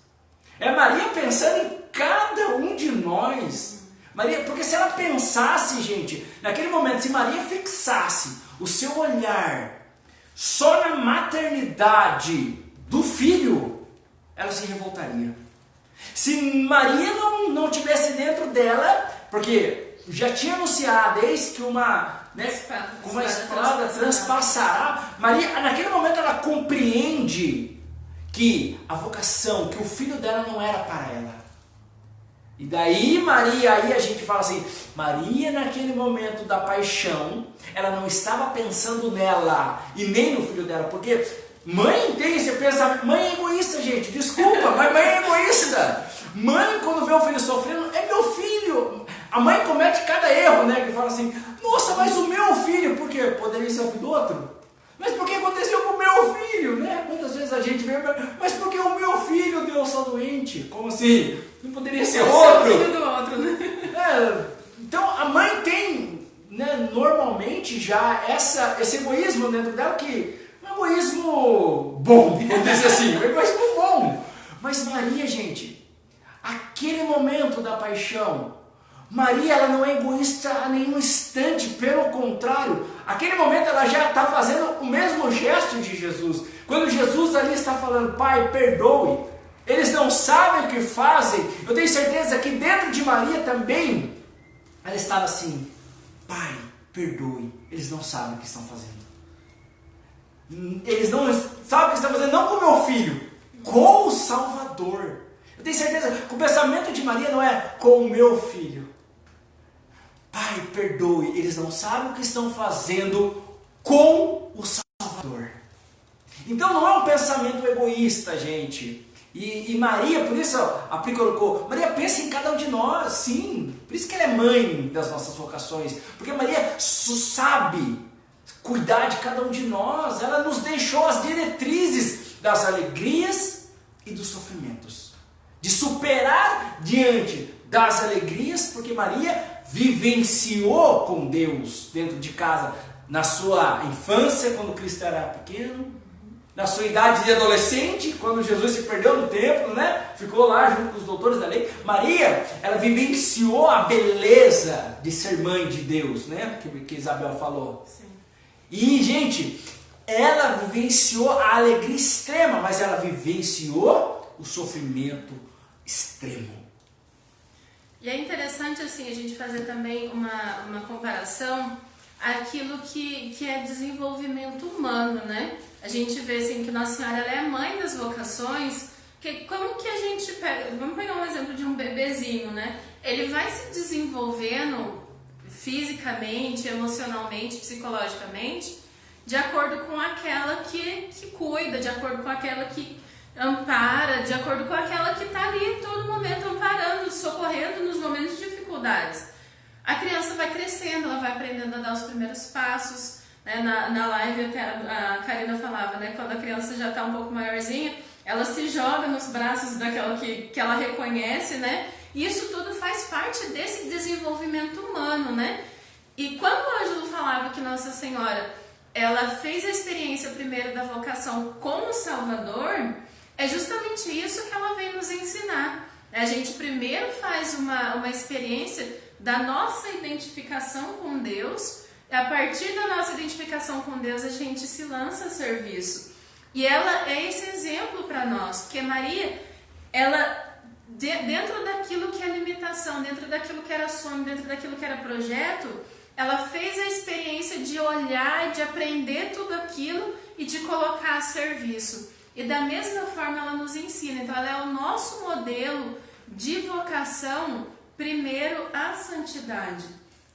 é Maria pensando em cada um de nós. Maria, porque se ela pensasse, gente, naquele momento, se Maria fixasse o seu olhar só na maternidade do filho, ela se revoltaria. Se Maria não tivesse dentro dela, porque já tinha anunciado, eis que uma espada transpassará. Maria, naquele momento, ela compreende que a vocação, que o filho dela não era para ela. E daí Maria, aí a gente fala assim, Maria naquele momento da paixão, ela não estava pensando nela e nem no filho dela, porque mãe tem esse pensamento, mãe é egoísta, gente, desculpa, mas mãe é egoísta. Mãe, quando vê o filho sofrendo, é meu filho. A mãe comete cada erro, né, que fala assim, nossa, mas o meu filho, por quê? Poderia ser o filho do outro? Mas por que aconteceu com o meu filho, né? Quantas vezes a gente vê, mas por que o meu filho deu só doente? Como assim? Não poderia ser outro? O filho do outro, né? Então a mãe tem, né, normalmente já esse egoísmo dentro dela, que é um egoísmo bom, vamos dizer assim, um egoísmo bom. Mas Maria, gente, aquele momento da paixão, Maria, ela não é egoísta a nenhum instante, pelo contrário, aquele momento ela já está fazendo o mesmo gesto de Jesus. Quando Jesus ali está falando, Pai, perdoe, eles não sabem o que fazem, eu tenho certeza que dentro de Maria também, ela estava assim, Pai, perdoe, eles não sabem o que estão fazendo. Eles não sabem o que estão fazendo, não com o meu filho, com o Salvador. Eu tenho certeza que o pensamento de Maria não é com o meu filho. Pai, perdoe, eles não sabem o que estão fazendo com o Salvador. Então não é um pensamento egoísta, gente. E Maria, por isso a Pri colocou, Maria pensa em cada um de nós, sim. Por isso que ela é mãe das nossas vocações. Porque Maria sabe cuidar de cada um de nós. Ela nos deixou as diretrizes das alegrias e dos sofrimentos. De superar diante das alegrias, porque Maria vivenciou com Deus dentro de casa, na sua infância, quando Cristo era pequeno, na sua idade de adolescente, quando Jesus se perdeu no templo, né? Ficou lá junto com os doutores da lei. Maria, ela vivenciou a beleza de ser mãe de Deus, né? Que Isabel falou. Sim. E, gente, ela vivenciou a alegria extrema, mas ela vivenciou o sofrimento extremo. E é interessante assim a gente fazer também uma comparação àquilo que é desenvolvimento humano, né? A gente vê assim que Nossa Senhora ela é a mãe das vocações, que como que a gente pega, vamos pegar um exemplo de um bebezinho, né? Ele vai se desenvolvendo fisicamente, emocionalmente, psicologicamente, de acordo com aquela que cuida, de acordo com aquela que ampara, de acordo com aquela que está ali todo momento amparando, socorrendo nos momentos de dificuldades. A criança vai crescendo, ela vai aprendendo a dar os primeiros passos, né? Na live até a Karina falava, né? Quando a criança já está um pouco maiorzinha, ela se joga nos braços daquela que ela reconhece, né? E isso tudo faz parte desse desenvolvimento humano, né? E quando o Ângelo falava que Nossa Senhora ela fez a experiência primeiro da vocação com o Salvador, é justamente isso que ela vem nos ensinar. A gente primeiro faz uma experiência da nossa identificação com Deus, e a partir da nossa identificação com Deus a gente se lança a serviço. E ela é esse exemplo para nós, porque Maria, ela dentro daquilo que é limitação, dentro daquilo que era sonho, dentro daquilo que era projeto, ela fez a experiência de olhar, de aprender tudo aquilo e de colocar a serviço. E da mesma forma ela nos ensina. Então ela é o nosso modelo de vocação, primeiro a santidade.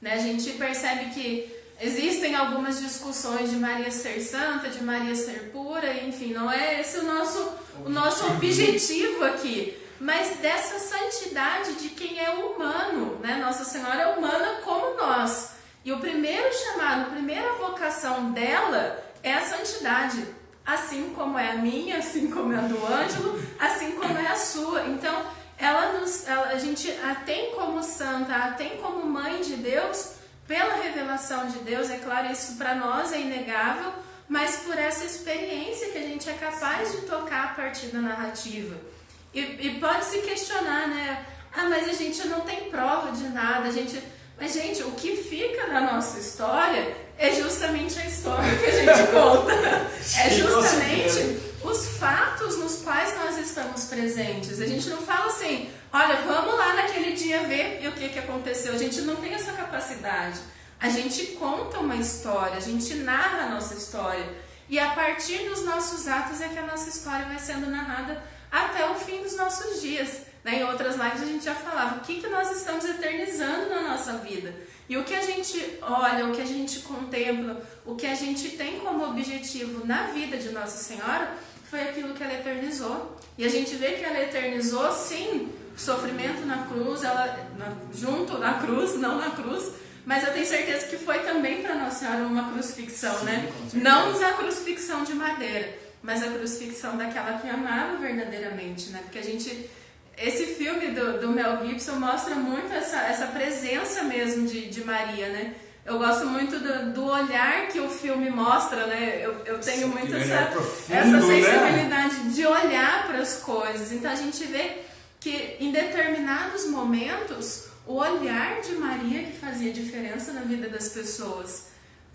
Né? A gente percebe que existem algumas discussões de Maria ser santa, de Maria ser pura, enfim, não é esse o nosso objetivo aqui. Mas dessa santidade de quem é humano, né? Nossa Senhora é humana como nós. E o primeiro chamado, a primeira vocação dela é a santidade. Assim como é a minha, assim como é a do Ângelo, assim como é a sua. Então, a gente a tem como santa, a tem como mãe de Deus, pela revelação de Deus, é claro, isso para nós é inegável, mas por essa experiência que a gente é capaz de tocar a partir da narrativa. E pode se questionar, né? Mas a gente não tem prova de nada, Mas, gente, o que fica na nossa história é justamente a história que a gente conta. É justamente os fatos nos quais nós estamos presentes. A gente não fala assim, olha, vamos lá naquele dia ver o que aconteceu. A gente não tem essa capacidade. A gente conta uma história, a gente narra a nossa história. E a partir dos nossos atos é que a nossa história vai sendo narrada até o fim dos nossos dias. Em outras lives a gente já falava o que nós estamos eternizando na nossa vida. E o que a gente olha, o que a gente contempla, o que a gente tem como objetivo na vida de Nossa Senhora foi aquilo que ela eternizou. E a gente vê que ela eternizou, sim, o sofrimento na cruz, junto na cruz, não na cruz, mas eu tenho certeza que foi também para Nossa Senhora uma crucifixão, sim, né? Não a crucifixão de madeira, mas a crucifixão daquela que amava verdadeiramente, né? Porque esse filme do Mel Gibson mostra muito essa presença mesmo de Maria, né? Eu gosto muito do olhar que o filme mostra, né? Eu tenho muito essa sensibilidade, né? De olhar para as coisas. Então a gente vê que em determinados momentos o olhar de Maria que fazia diferença na vida das pessoas.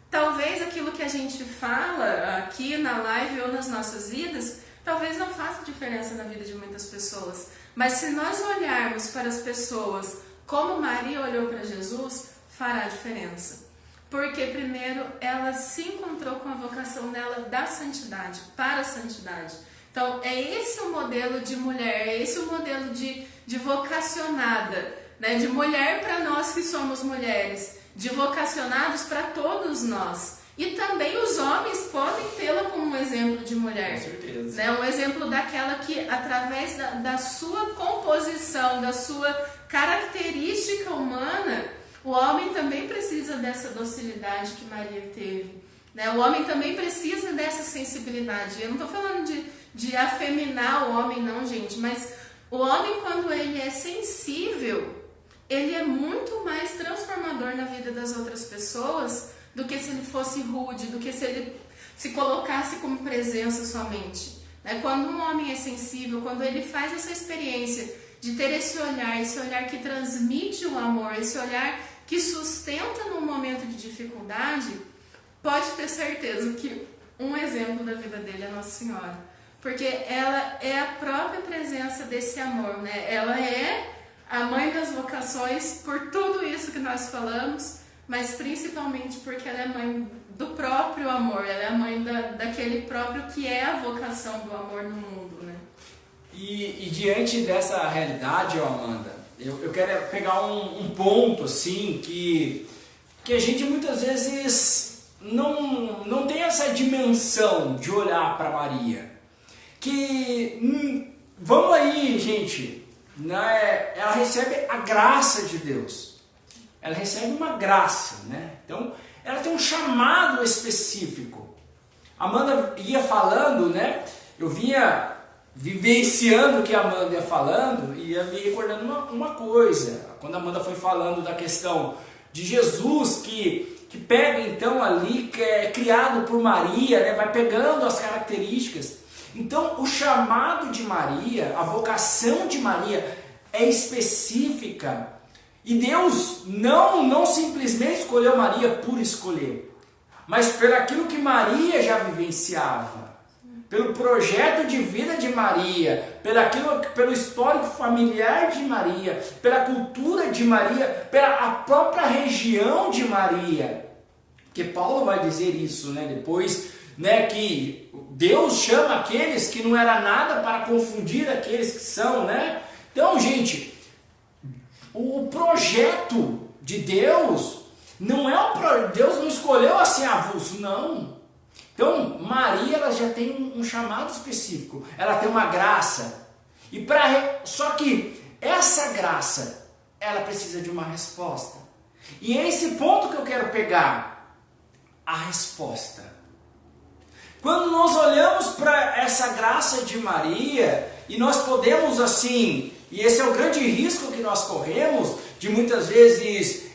Talvez aquilo que a gente fala aqui na live ou nas nossas vidas, talvez não faça diferença na vida de muitas pessoas. Mas se nós olharmos para as pessoas como Maria olhou para Jesus, fará diferença. Porque primeiro ela se encontrou com a vocação dela da santidade, para a santidade. Então é esse o modelo de mulher, é esse o modelo de vocacionada, né? De mulher para nós que somos mulheres, de vocacionados para todos nós. E também os homens podem tê-la como um exemplo de mulher. Com certeza. Né? Um exemplo daquela que, através da sua composição, da sua característica humana, o homem também precisa dessa docilidade que Maria teve. Né? O homem também precisa dessa sensibilidade. Eu não estou falando de afeminar o homem, não, gente, mas o homem, quando ele é sensível, ele é muito mais transformador na vida das outras pessoas do que se ele fosse rude, do que se ele se colocasse como presença somente. Né? Quando um homem é sensível, quando ele faz essa experiência de ter esse olhar que transmite o amor, esse olhar que sustenta num momento de dificuldade, pode ter certeza que um exemplo da vida dele é Nossa Senhora. Porque ela é a própria presença desse amor, né? Ela é a mãe das vocações por tudo isso que nós falamos, mas principalmente porque ela é mãe do próprio amor, ela é a mãe daquele próprio que é a vocação do amor no mundo, né? E diante dessa realidade, Amanda, eu quero pegar um ponto assim que a gente muitas vezes não tem essa dimensão de olhar para Maria. Vamos aí, gente, né? Ela recebe a graça de Deus. Ela recebe uma graça, né? Então, ela tem um chamado específico. A Amanda ia falando, né? Eu vinha vivenciando o que a Amanda ia falando e ia me recordando uma coisa. Quando a Amanda foi falando da questão de Jesus, que pega então ali, que é criado por Maria, né? Vai pegando as características. Então, o chamado de Maria, a vocação de Maria é específica. E Deus não simplesmente escolheu Maria por escolher, mas por aquilo que Maria já vivenciava. pelo projeto de vida de Maria, pelo histórico familiar de Maria, pela cultura de Maria, pela própria região de Maria. Porque Paulo vai dizer isso, né, depois, né, que Deus chama aqueles que não era nada para confundir aqueles que são, né? Então, gente, o projeto de Deus não é Deus não escolheu assim avulso, não. Então, Maria, ela já tem um chamado específico, ela tem uma graça. Só que essa graça, ela precisa de uma resposta. E é esse ponto que eu quero pegar, a resposta. Quando nós olhamos para essa graça de Maria, e nós podemos assim, e esse é o grande risco que nós corremos, de muitas vezes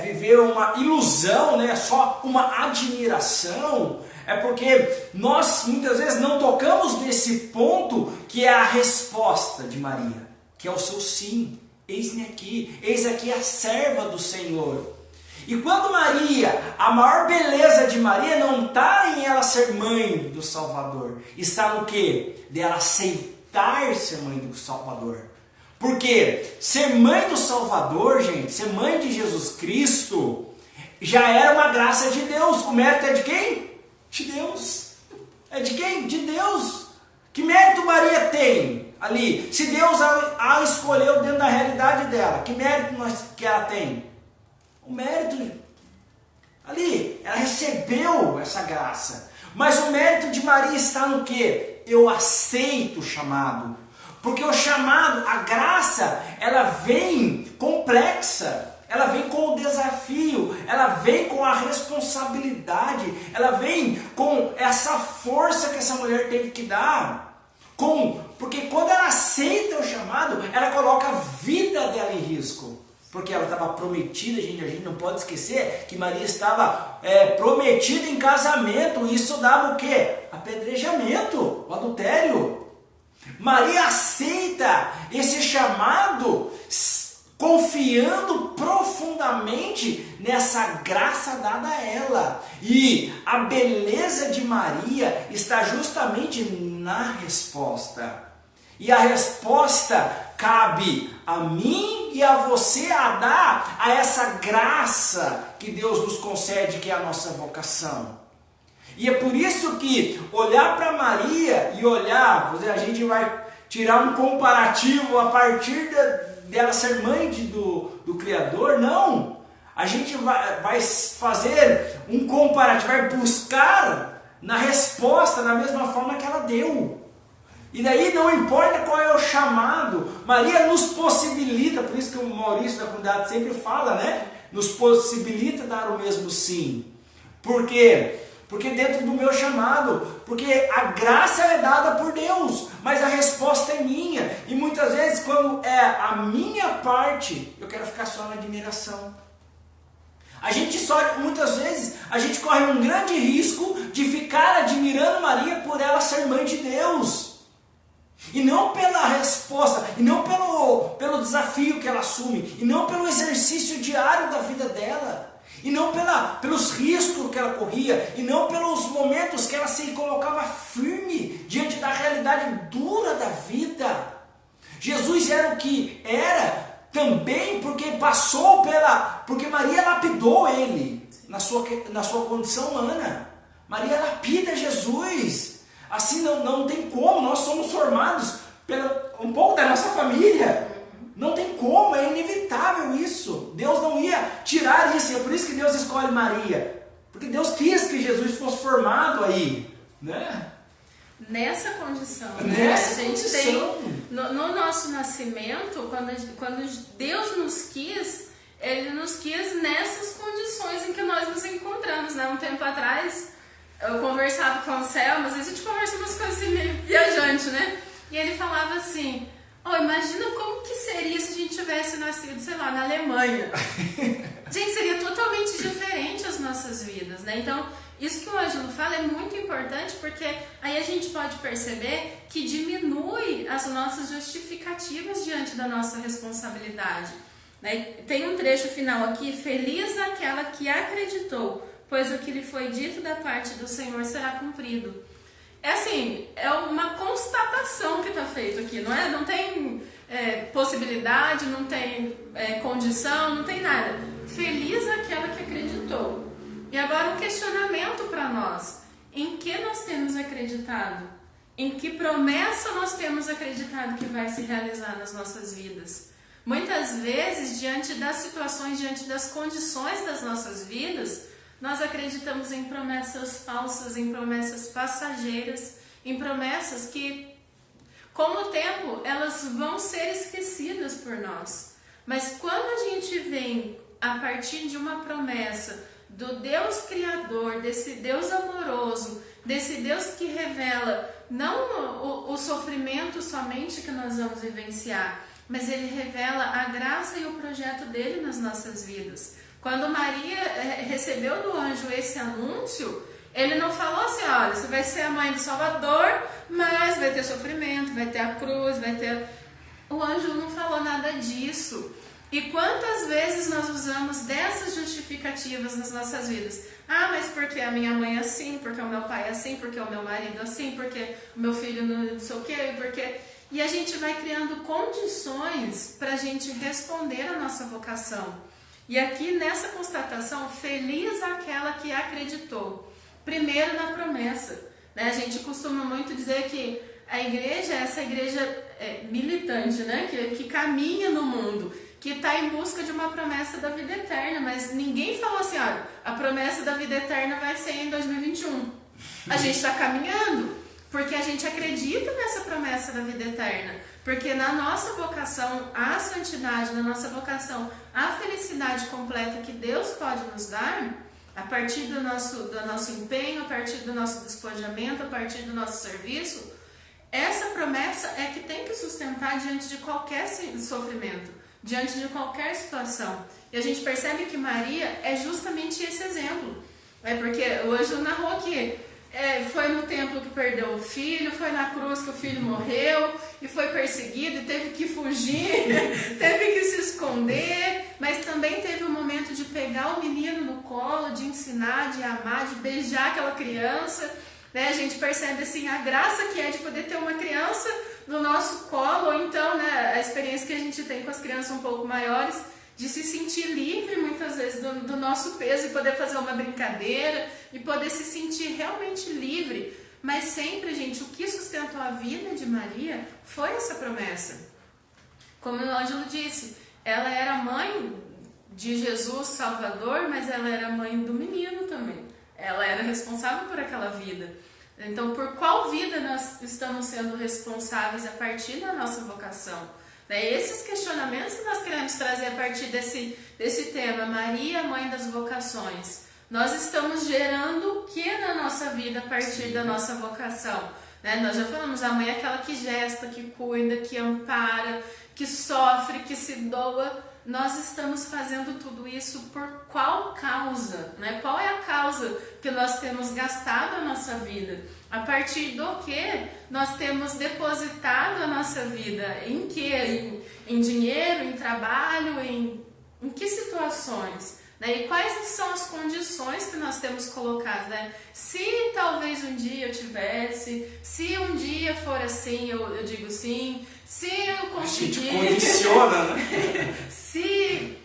viver uma ilusão, né? Só uma admiração, é porque nós muitas vezes não tocamos nesse ponto que é a resposta de Maria, que é o seu sim. Eis aqui a serva do Senhor. E quando Maria, a maior beleza de Maria não está em ela ser mãe do Salvador, está no quê? De ela aceitar ser mãe do Salvador. Porque ser mãe do Salvador, gente, ser mãe de Jesus Cristo, já era uma graça de Deus. O mérito é de quem? De Deus. É de quem? De Deus. Que mérito Maria tem ali? Se Deus a escolheu dentro da realidade dela, que mérito que ela tem? O mérito ali, ela recebeu essa graça. Mas o mérito de Maria está no quê? Eu aceito o chamado. Porque o chamado, a graça, ela vem complexa. Ela vem com o desafio, ela vem com a responsabilidade, ela vem com essa força que essa mulher teve que dar. Porque quando ela aceita o chamado, ela coloca a vida dela em risco. Porque ela estava prometida, gente, a gente não pode esquecer que Maria estava prometida em casamento. E isso dava o quê? Apedrejamento, o adultério. Maria aceita esse chamado, confiando profundamente nessa graça dada a ela. E a beleza de Maria está justamente na resposta. E a resposta cabe a mim e a você a dar a essa graça que Deus nos concede, que é a nossa vocação. E é por isso que olhar para Maria e olhar, a gente vai tirar um comparativo a partir dela ser mãe do Criador, não. A gente vai fazer um comparativo, vai buscar na resposta da mesma forma que ela deu. E daí não importa qual é o chamado, Maria nos possibilita, por isso que o Maurício da comunidade sempre fala, né? Nos possibilita dar o mesmo sim. Por quê? Porque dentro do meu chamado, porque a graça é dada por Deus, mas a resposta é minha. E muitas vezes, quando é a minha parte, eu quero ficar só na admiração. Muitas vezes, a gente corre um grande risco de ficar admirando Maria por ela ser mãe de Deus. E não pela resposta, e não pelo desafio que ela assume, e não pelo exercício diário da vida dela, e não pelos riscos que ela corria, e não pelos momentos que ela se colocava firme diante da realidade dura da vida. Jesus era o que era também porque porque Maria lapidou ele na sua condição humana. Maria lapida Jesus. Assim não tem como, nós somos formados um pouco da nossa família. Não tem como, é inevitável isso. Deus não ia tirar isso, é por isso que Deus escolhe Maria. Porque Deus quis que Jesus fosse formado aí, né? Nessa condição. Nessa a gente condição. Tem, no nosso nascimento, quando Deus nos quis, Ele nos quis nessas condições em que nós nos encontramos, né? Um tempo atrás, eu conversava com o Selma, às vezes a gente conversa umas coisas assim meio viajante, né? E ele falava assim, imagina como que seria se a gente tivesse nascido, sei lá, na Alemanha. Gente, seria totalmente diferente as nossas vidas, né? Então, isso que o Ângelo fala é muito importante, porque aí a gente pode perceber que diminui as nossas justificativas diante da nossa responsabilidade, né? Tem um trecho final aqui, feliz aquela que acreditou, pois o que lhe foi dito da parte do Senhor será cumprido. é assim, é uma constatação que está feito aqui, não é? Não tem possibilidade, não tem condição, não tem nada. Feliz aquela que acreditou. E agora um questionamento para nós. Em que nós temos acreditado? Em que promessa nós temos acreditado que vai se realizar nas nossas vidas? Muitas vezes, diante das situações, diante das condições das nossas vidas, nós acreditamos em promessas falsas, em promessas passageiras, em promessas que, com o tempo, elas vão ser esquecidas por nós. Mas quando a gente vem a partir de uma promessa do Deus Criador, desse Deus amoroso, desse Deus que revela não o sofrimento somente que nós vamos vivenciar, mas Ele revela a graça e o projeto dele nas nossas vidas. Quando Maria recebeu do anjo esse anúncio, ele não falou assim, olha, você vai ser a mãe do Salvador, mas vai ter sofrimento, vai ter a cruz, vai ter... O anjo não falou nada disso. E quantas vezes nós usamos dessas justificativas nas nossas vidas? Ah, mas porque a minha mãe é assim, porque o meu pai é assim, porque o meu marido é assim, porque o meu filho não sei o quê, porque... E a gente vai criando condições para a gente responder a nossa vocação. E aqui nessa constatação, feliz aquela que acreditou. Primeiro na promessa. Né? A gente costuma muito dizer que a igreja é essa igreja militante, né? que caminha no mundo, que está em busca de uma promessa da vida eterna. Mas ninguém falou assim, olha, a promessa da vida eterna vai ser em 2021. A gente está caminhando. Porque a gente acredita nessa promessa da vida eterna. Porque na nossa vocação à santidade, na nossa vocação à felicidade completa que Deus pode nos dar, a partir do nosso empenho, a partir do nosso despojamento, a partir do nosso serviço, essa promessa é que tem que sustentar diante de qualquer sofrimento, diante de qualquer situação. E a gente percebe que Maria é justamente esse exemplo. Porque hoje eu narrou aqui. Foi no templo que perdeu o filho, foi na cruz que o filho morreu, e foi perseguido, e teve que fugir, teve que se esconder, mas também teve um momento de pegar o menino no colo, de ensinar, de amar, de beijar aquela criança. Né? A gente percebe assim, a graça que é de poder ter uma criança no nosso colo, ou então, né, a experiência que a gente tem com as crianças um pouco maiores, de se sentir livre muitas vezes do nosso peso e poder fazer uma brincadeira e poder se sentir realmente livre. Mas sempre, gente, o que sustentou a vida de Maria foi essa promessa. Como o Ângelo disse, ela era mãe de Jesus Salvador, mas ela era mãe do menino também. Ela era responsável por aquela vida. Então, por qual vida nós estamos sendo responsáveis a partir da nossa vocação? Esses questionamentos que nós queremos trazer a partir desse tema, Maria, mãe das vocações. Nós estamos gerando o que na nossa vida a partir da nossa vocação? Nós já falamos, a mãe é aquela que gesta, que cuida, que ampara, que sofre, que se doa. Nós estamos fazendo tudo isso por qual causa? Qual é a causa que nós temos gastado a nossa vida? A partir do que nós temos depositado a nossa vida? Em que? Em dinheiro, em trabalho, em que situações? E quais são as condições que nós temos colocado? Se talvez um dia eu tivesse, se um dia for assim, eu digo sim, se eu conseguir... A gente condiciona, né?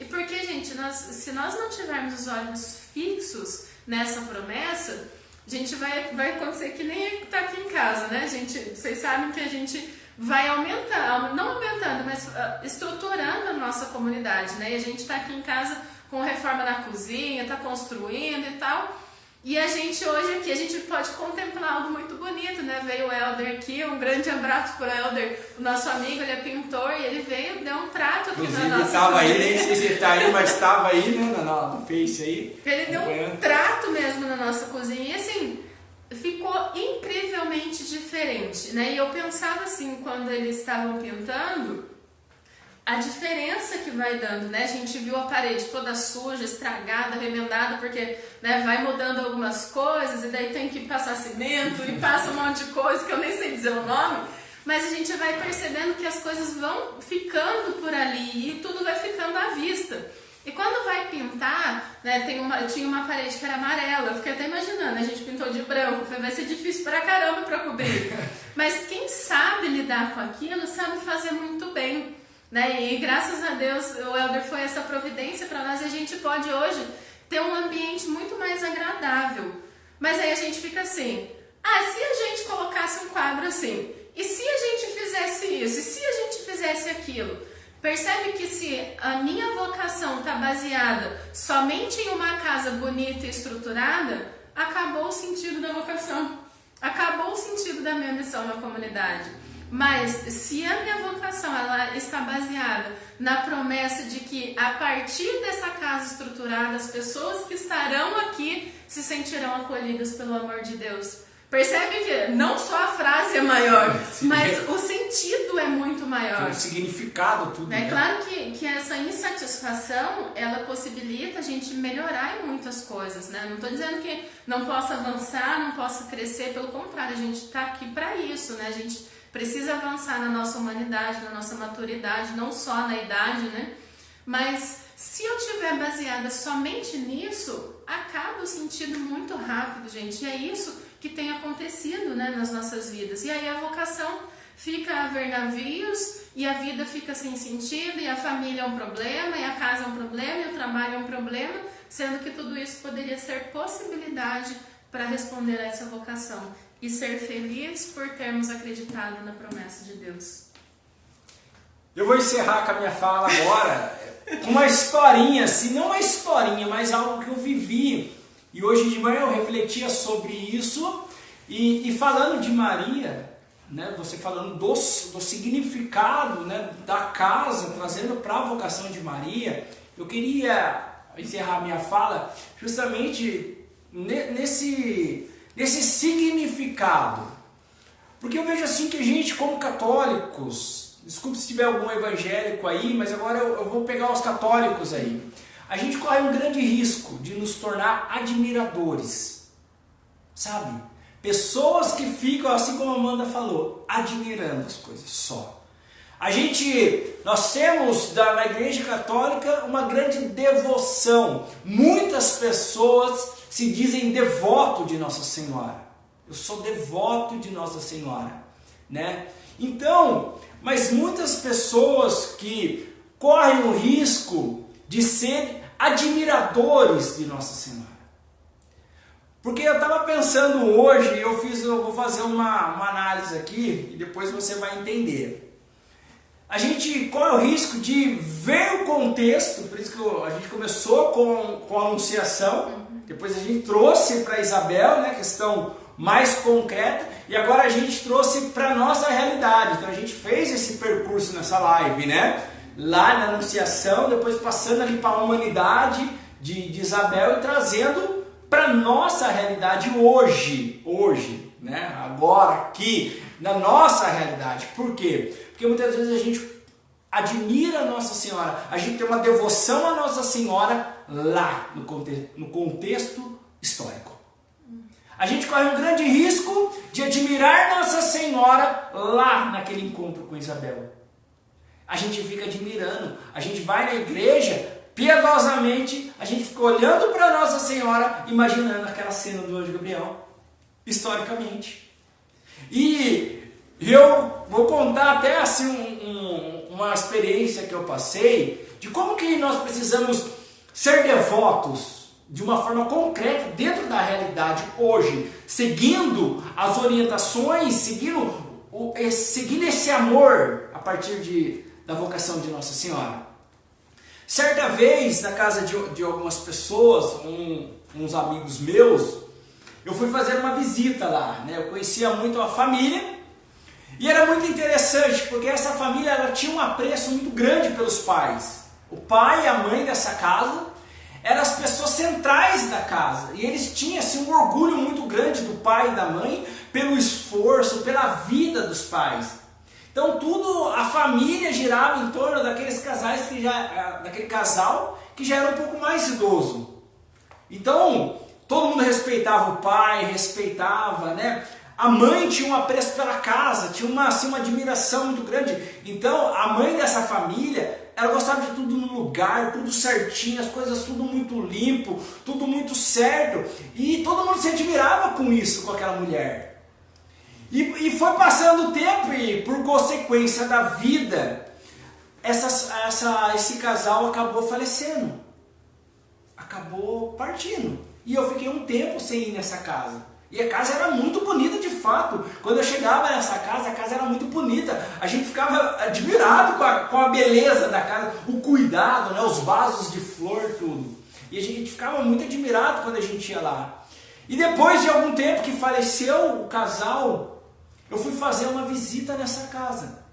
Porque, gente, se nós não tivermos os olhos fixos nessa promessa, a gente vai acontecer que nem está aqui em casa, né? Vocês sabem que a gente vai aumentando, não aumentando, mas estruturando a nossa comunidade, né? E a gente está aqui em casa com reforma na cozinha, está construindo e tal. E a gente hoje aqui, a gente pode contemplar algo muito bonito, né? Veio o Helder aqui, um grande abraço para o Helder, o nosso amigo, ele é pintor, e ele veio, deu um trato aqui na nossa estava aí, nem sei se ele está aí, mas estava aí, né, no Face aí. Ele deu um trato mesmo na nossa cozinha, e assim, ficou incrivelmente diferente, né? E eu pensava assim, quando eles estavam pintando, a diferença que vai dando, né? A gente viu a parede toda suja, estragada, remendada, porque, né, vai mudando algumas coisas e daí tem que passar cimento e passa um monte de coisa que eu nem sei dizer o nome, mas a gente vai percebendo que as coisas vão ficando por ali e tudo vai ficando à vista. E quando vai pintar, né, tinha uma parede que era amarela, eu fiquei até imaginando, a gente pintou de branco, vai ser difícil pra caramba pra cobrir. Mas quem sabe lidar com aquilo, sabe fazer muito bem. Né? E graças a Deus o Elder foi essa providência para nós, e a gente pode hoje ter um ambiente muito mais agradável. Mas aí a gente fica assim, se a gente colocasse um quadro assim, e se a gente fizesse isso, e se a gente fizesse aquilo? Percebe que se a minha vocação está baseada somente em uma casa bonita e estruturada, acabou o sentido da vocação, acabou o sentido da minha missão na comunidade. Mas se a minha vocação ela está baseada na promessa de que a partir dessa casa estruturada as pessoas que estarão aqui se sentirão acolhidas pelo amor de Deus. Percebe que não só a frase é maior, mas o sentido é muito maior. O significado, tudo. É claro que essa insatisfação, ela possibilita a gente melhorar em muitas coisas, né? Não estou dizendo que não possa avançar, não possa crescer, pelo contrário, a gente está aqui para isso, né? A gente precisa avançar na nossa humanidade, na nossa maturidade, não só na idade, né? Mas se eu estiver baseada somente nisso, acaba o sentido muito rápido, gente. E é isso que tem acontecido, né, nas nossas vidas. E aí a vocação fica a ver navios, e a vida fica sem sentido, e a família é um problema, e a casa é um problema, e o trabalho é um problema, sendo que tudo isso poderia ser possibilidade para responder a essa vocação e ser feliz por termos acreditado na promessa de Deus. Eu vou encerrar com a minha fala agora com uma historinha, assim, não uma historinha, mas algo que eu vivi. E hoje de manhã eu refletia sobre isso, e falando de Maria, né, você falando do significado, né, da casa, trazendo para a vocação de Maria, eu queria encerrar minha fala justamente nesse significado. Porque eu vejo assim que a gente, como católicos, desculpe se tiver algum evangélico aí, mas agora eu vou pegar os católicos aí. A gente corre um grande risco de nos tornar admiradores, sabe? Pessoas que ficam, assim como a Amanda falou, admirando as coisas só. Nós temos na Igreja Católica uma grande devoção. Muitas pessoas se dizem devoto de Nossa Senhora. Eu sou devoto de Nossa Senhora, né? Então, mas muitas pessoas que correm o risco de ser admiradores de Nossa Senhora. Porque eu estava pensando hoje, eu vou fazer uma análise aqui e depois você vai entender. A gente corre o risco de ver o contexto, por isso que a gente começou com a Anunciação, depois a gente trouxe para Isabel, né, questão mais concreta, e agora a gente trouxe para a nossa realidade. Então a gente fez esse percurso nessa live, né? Lá na Anunciação, depois passando ali para a humanidade de Isabel e trazendo para a nossa realidade hoje, né? Agora, aqui, na nossa realidade. Por quê? Porque muitas vezes a gente admira a Nossa Senhora, a gente tem uma devoção à Nossa Senhora lá no contexto histórico. A gente corre um grande risco de admirar Nossa Senhora lá naquele encontro com Isabel. A gente fica admirando, a gente vai na igreja, piedosamente, a gente fica olhando para Nossa Senhora, imaginando aquela cena do anjo Gabriel, historicamente. E eu vou contar até assim uma experiência que eu passei, de como que nós precisamos ser devotos de uma forma concreta dentro da realidade hoje, seguindo as orientações, seguindo esse amor a partir da vocação de Nossa Senhora. Certa vez, na casa de algumas pessoas, uns amigos meus, eu fui fazer uma visita lá, né? Eu conhecia muito a família, e era muito interessante, porque essa família ela tinha um apreço muito grande pelos pais. O pai e a mãe dessa casa eram as pessoas centrais da casa, e eles tinham assim, um orgulho muito grande do pai e da mãe, pelo esforço, pela vida dos pais. Então a família girava em torno daqueles casais daquele casal que já era um pouco mais idoso. Então todo mundo respeitava o pai, respeitava, né? A mãe tinha um apreço pela casa, tinha uma admiração muito grande. Então a mãe dessa família ela gostava de tudo no lugar, tudo certinho, as coisas tudo muito limpo, tudo muito certo. E todo mundo se admirava com isso, com aquela mulher. E foi passando o tempo e, por consequência da vida, esse casal acabou falecendo. Acabou partindo. E eu fiquei um tempo sem ir nessa casa. E a casa era muito bonita de fato. Quando eu chegava nessa casa, a casa era muito bonita. A gente ficava admirado com a beleza da casa, o cuidado, né? Os vasos de flor, tudo. E a gente ficava muito admirado quando a gente ia lá. E depois de algum tempo que faleceu o casal, eu fui fazer uma visita nessa casa.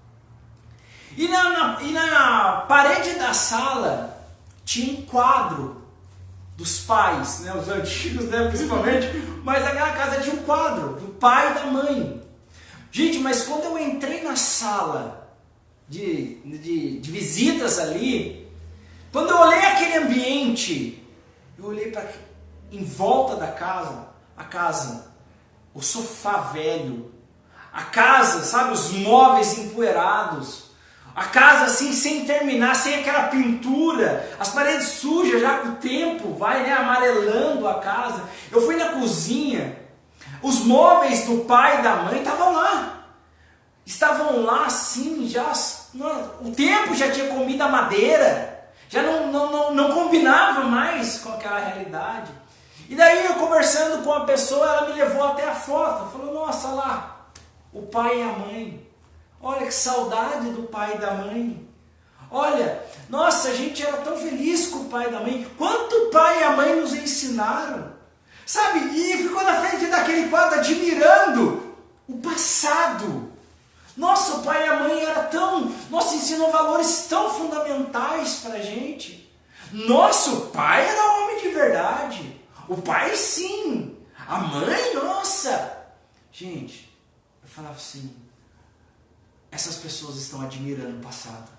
E na parede da sala tinha um quadro dos pais, né, os antigos, né, principalmente, mas aquela casa tinha um quadro do pai e da mãe. Gente, mas quando eu entrei na sala de visitas ali, quando eu olhei aquele ambiente, eu olhei para em volta da casa, a casa, o sofá velho, a casa, sabe, os móveis empoeirados, a casa assim sem terminar, sem aquela pintura, as paredes sujas já com o tempo, vai, né, amarelando a casa. Eu fui na cozinha, os móveis do pai e da mãe estavam lá assim, já o tempo já tinha comido a madeira, já não combinava mais com aquela realidade. E daí eu conversando com a pessoa, ela me levou até a foto, falou, nossa, lá, o pai e a mãe. Olha que saudade do pai e da mãe. Olha, nossa, a gente era tão feliz com o pai e da mãe. Quanto o pai e a mãe nos ensinaram. Sabe, e ficou na frente daquele quadro admirando o passado. Nossa, o pai e a mãe nossa, ensinou valores tão fundamentais para a gente. Nosso pai era homem de verdade. O pai sim. A mãe, nossa. Gente, eu falava assim, essas pessoas estão admirando o passado.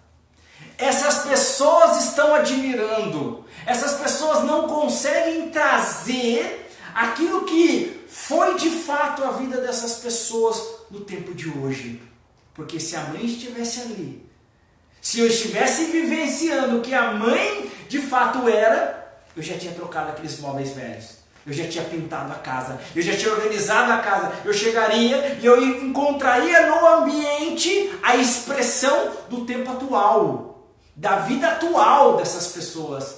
Essas pessoas estão admirando. Essas pessoas não conseguem trazer aquilo que foi de fato a vida dessas pessoas no tempo de hoje. Porque se a mãe estivesse ali, se eu estivesse vivenciando o que a mãe de fato era, eu já tinha trocado aqueles móveis velhos. Eu já tinha pintado a casa, eu já tinha organizado a casa, eu chegaria e eu encontraria no ambiente a expressão do tempo atual, da vida atual dessas pessoas.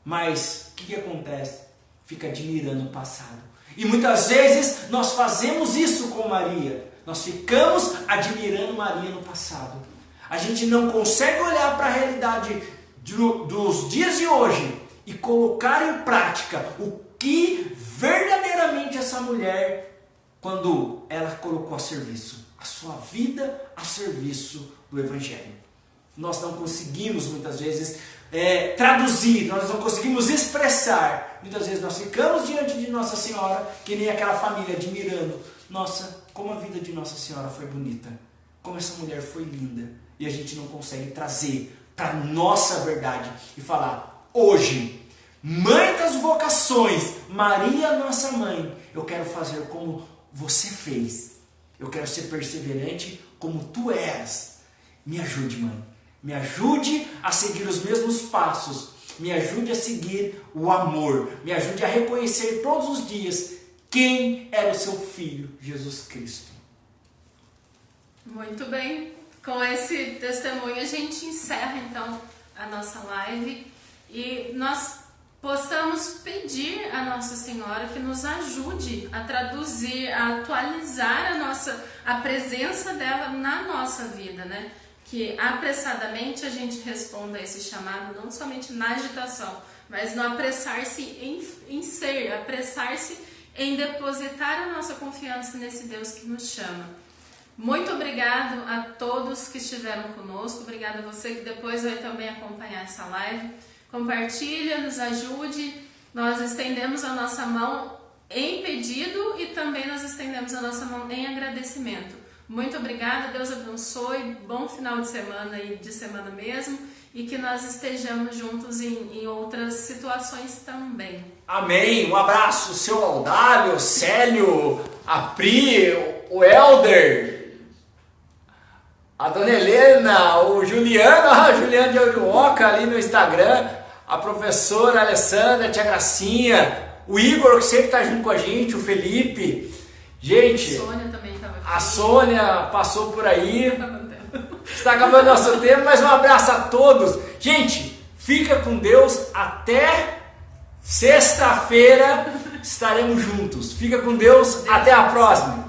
Mas o que acontece? Fica admirando o passado. E muitas vezes nós fazemos isso com Maria, nós ficamos admirando Maria no passado. A gente não consegue olhar para a realidade dos dias de hoje e colocar em prática o que verdadeiramente essa mulher, quando ela colocou a serviço, a sua vida a serviço do Evangelho. Nós não conseguimos muitas vezes traduzir, nós não conseguimos expressar. Muitas vezes nós ficamos diante de Nossa Senhora, que nem aquela família admirando. Nossa, como a vida de Nossa Senhora foi bonita, como essa mulher foi linda. E a gente não consegue trazer para a nossa verdade e falar, hoje, Mãe das vocações, Maria nossa mãe, eu quero fazer como você fez. Eu quero ser perseverante como tu és. Me ajude, mãe. Me ajude a seguir os mesmos passos. Me ajude a seguir o amor. Me ajude a reconhecer todos os dias quem era o seu Filho, Jesus Cristo. Muito bem. Com esse testemunho a gente encerra então a nossa live e nós possamos pedir a Nossa Senhora que nos ajude a traduzir, a atualizar a presença dela na nossa vida, né? Que apressadamente a gente responda a esse chamado, não somente na agitação, mas no apressar-se em ser, apressar-se em depositar a nossa confiança nesse Deus que nos chama. Muito obrigado a todos que estiveram conosco, obrigado a você que depois vai também acompanhar essa live. Compartilha, nos ajude, nós estendemos a nossa mão em pedido e também nós estendemos a nossa mão em agradecimento. Muito obrigada, Deus abençoe, bom final de semana e de semana mesmo e que nós estejamos juntos em outras situações também. Amém, um abraço, seu Audálio, Célio, a Pri, o Helder, A dona Helena, o Juliano, a Juliana de Orioca ali no Instagram, a professora Alessandra, a tia Gracinha, o Igor que sempre está junto com a gente, o Felipe. Gente, a Sônia também estava aqui. A Sônia passou por aí. Está acabando nosso tempo, mas um abraço a todos. Gente, fica com Deus até sexta-feira. Estaremos juntos. Fica com Deus, até a próxima.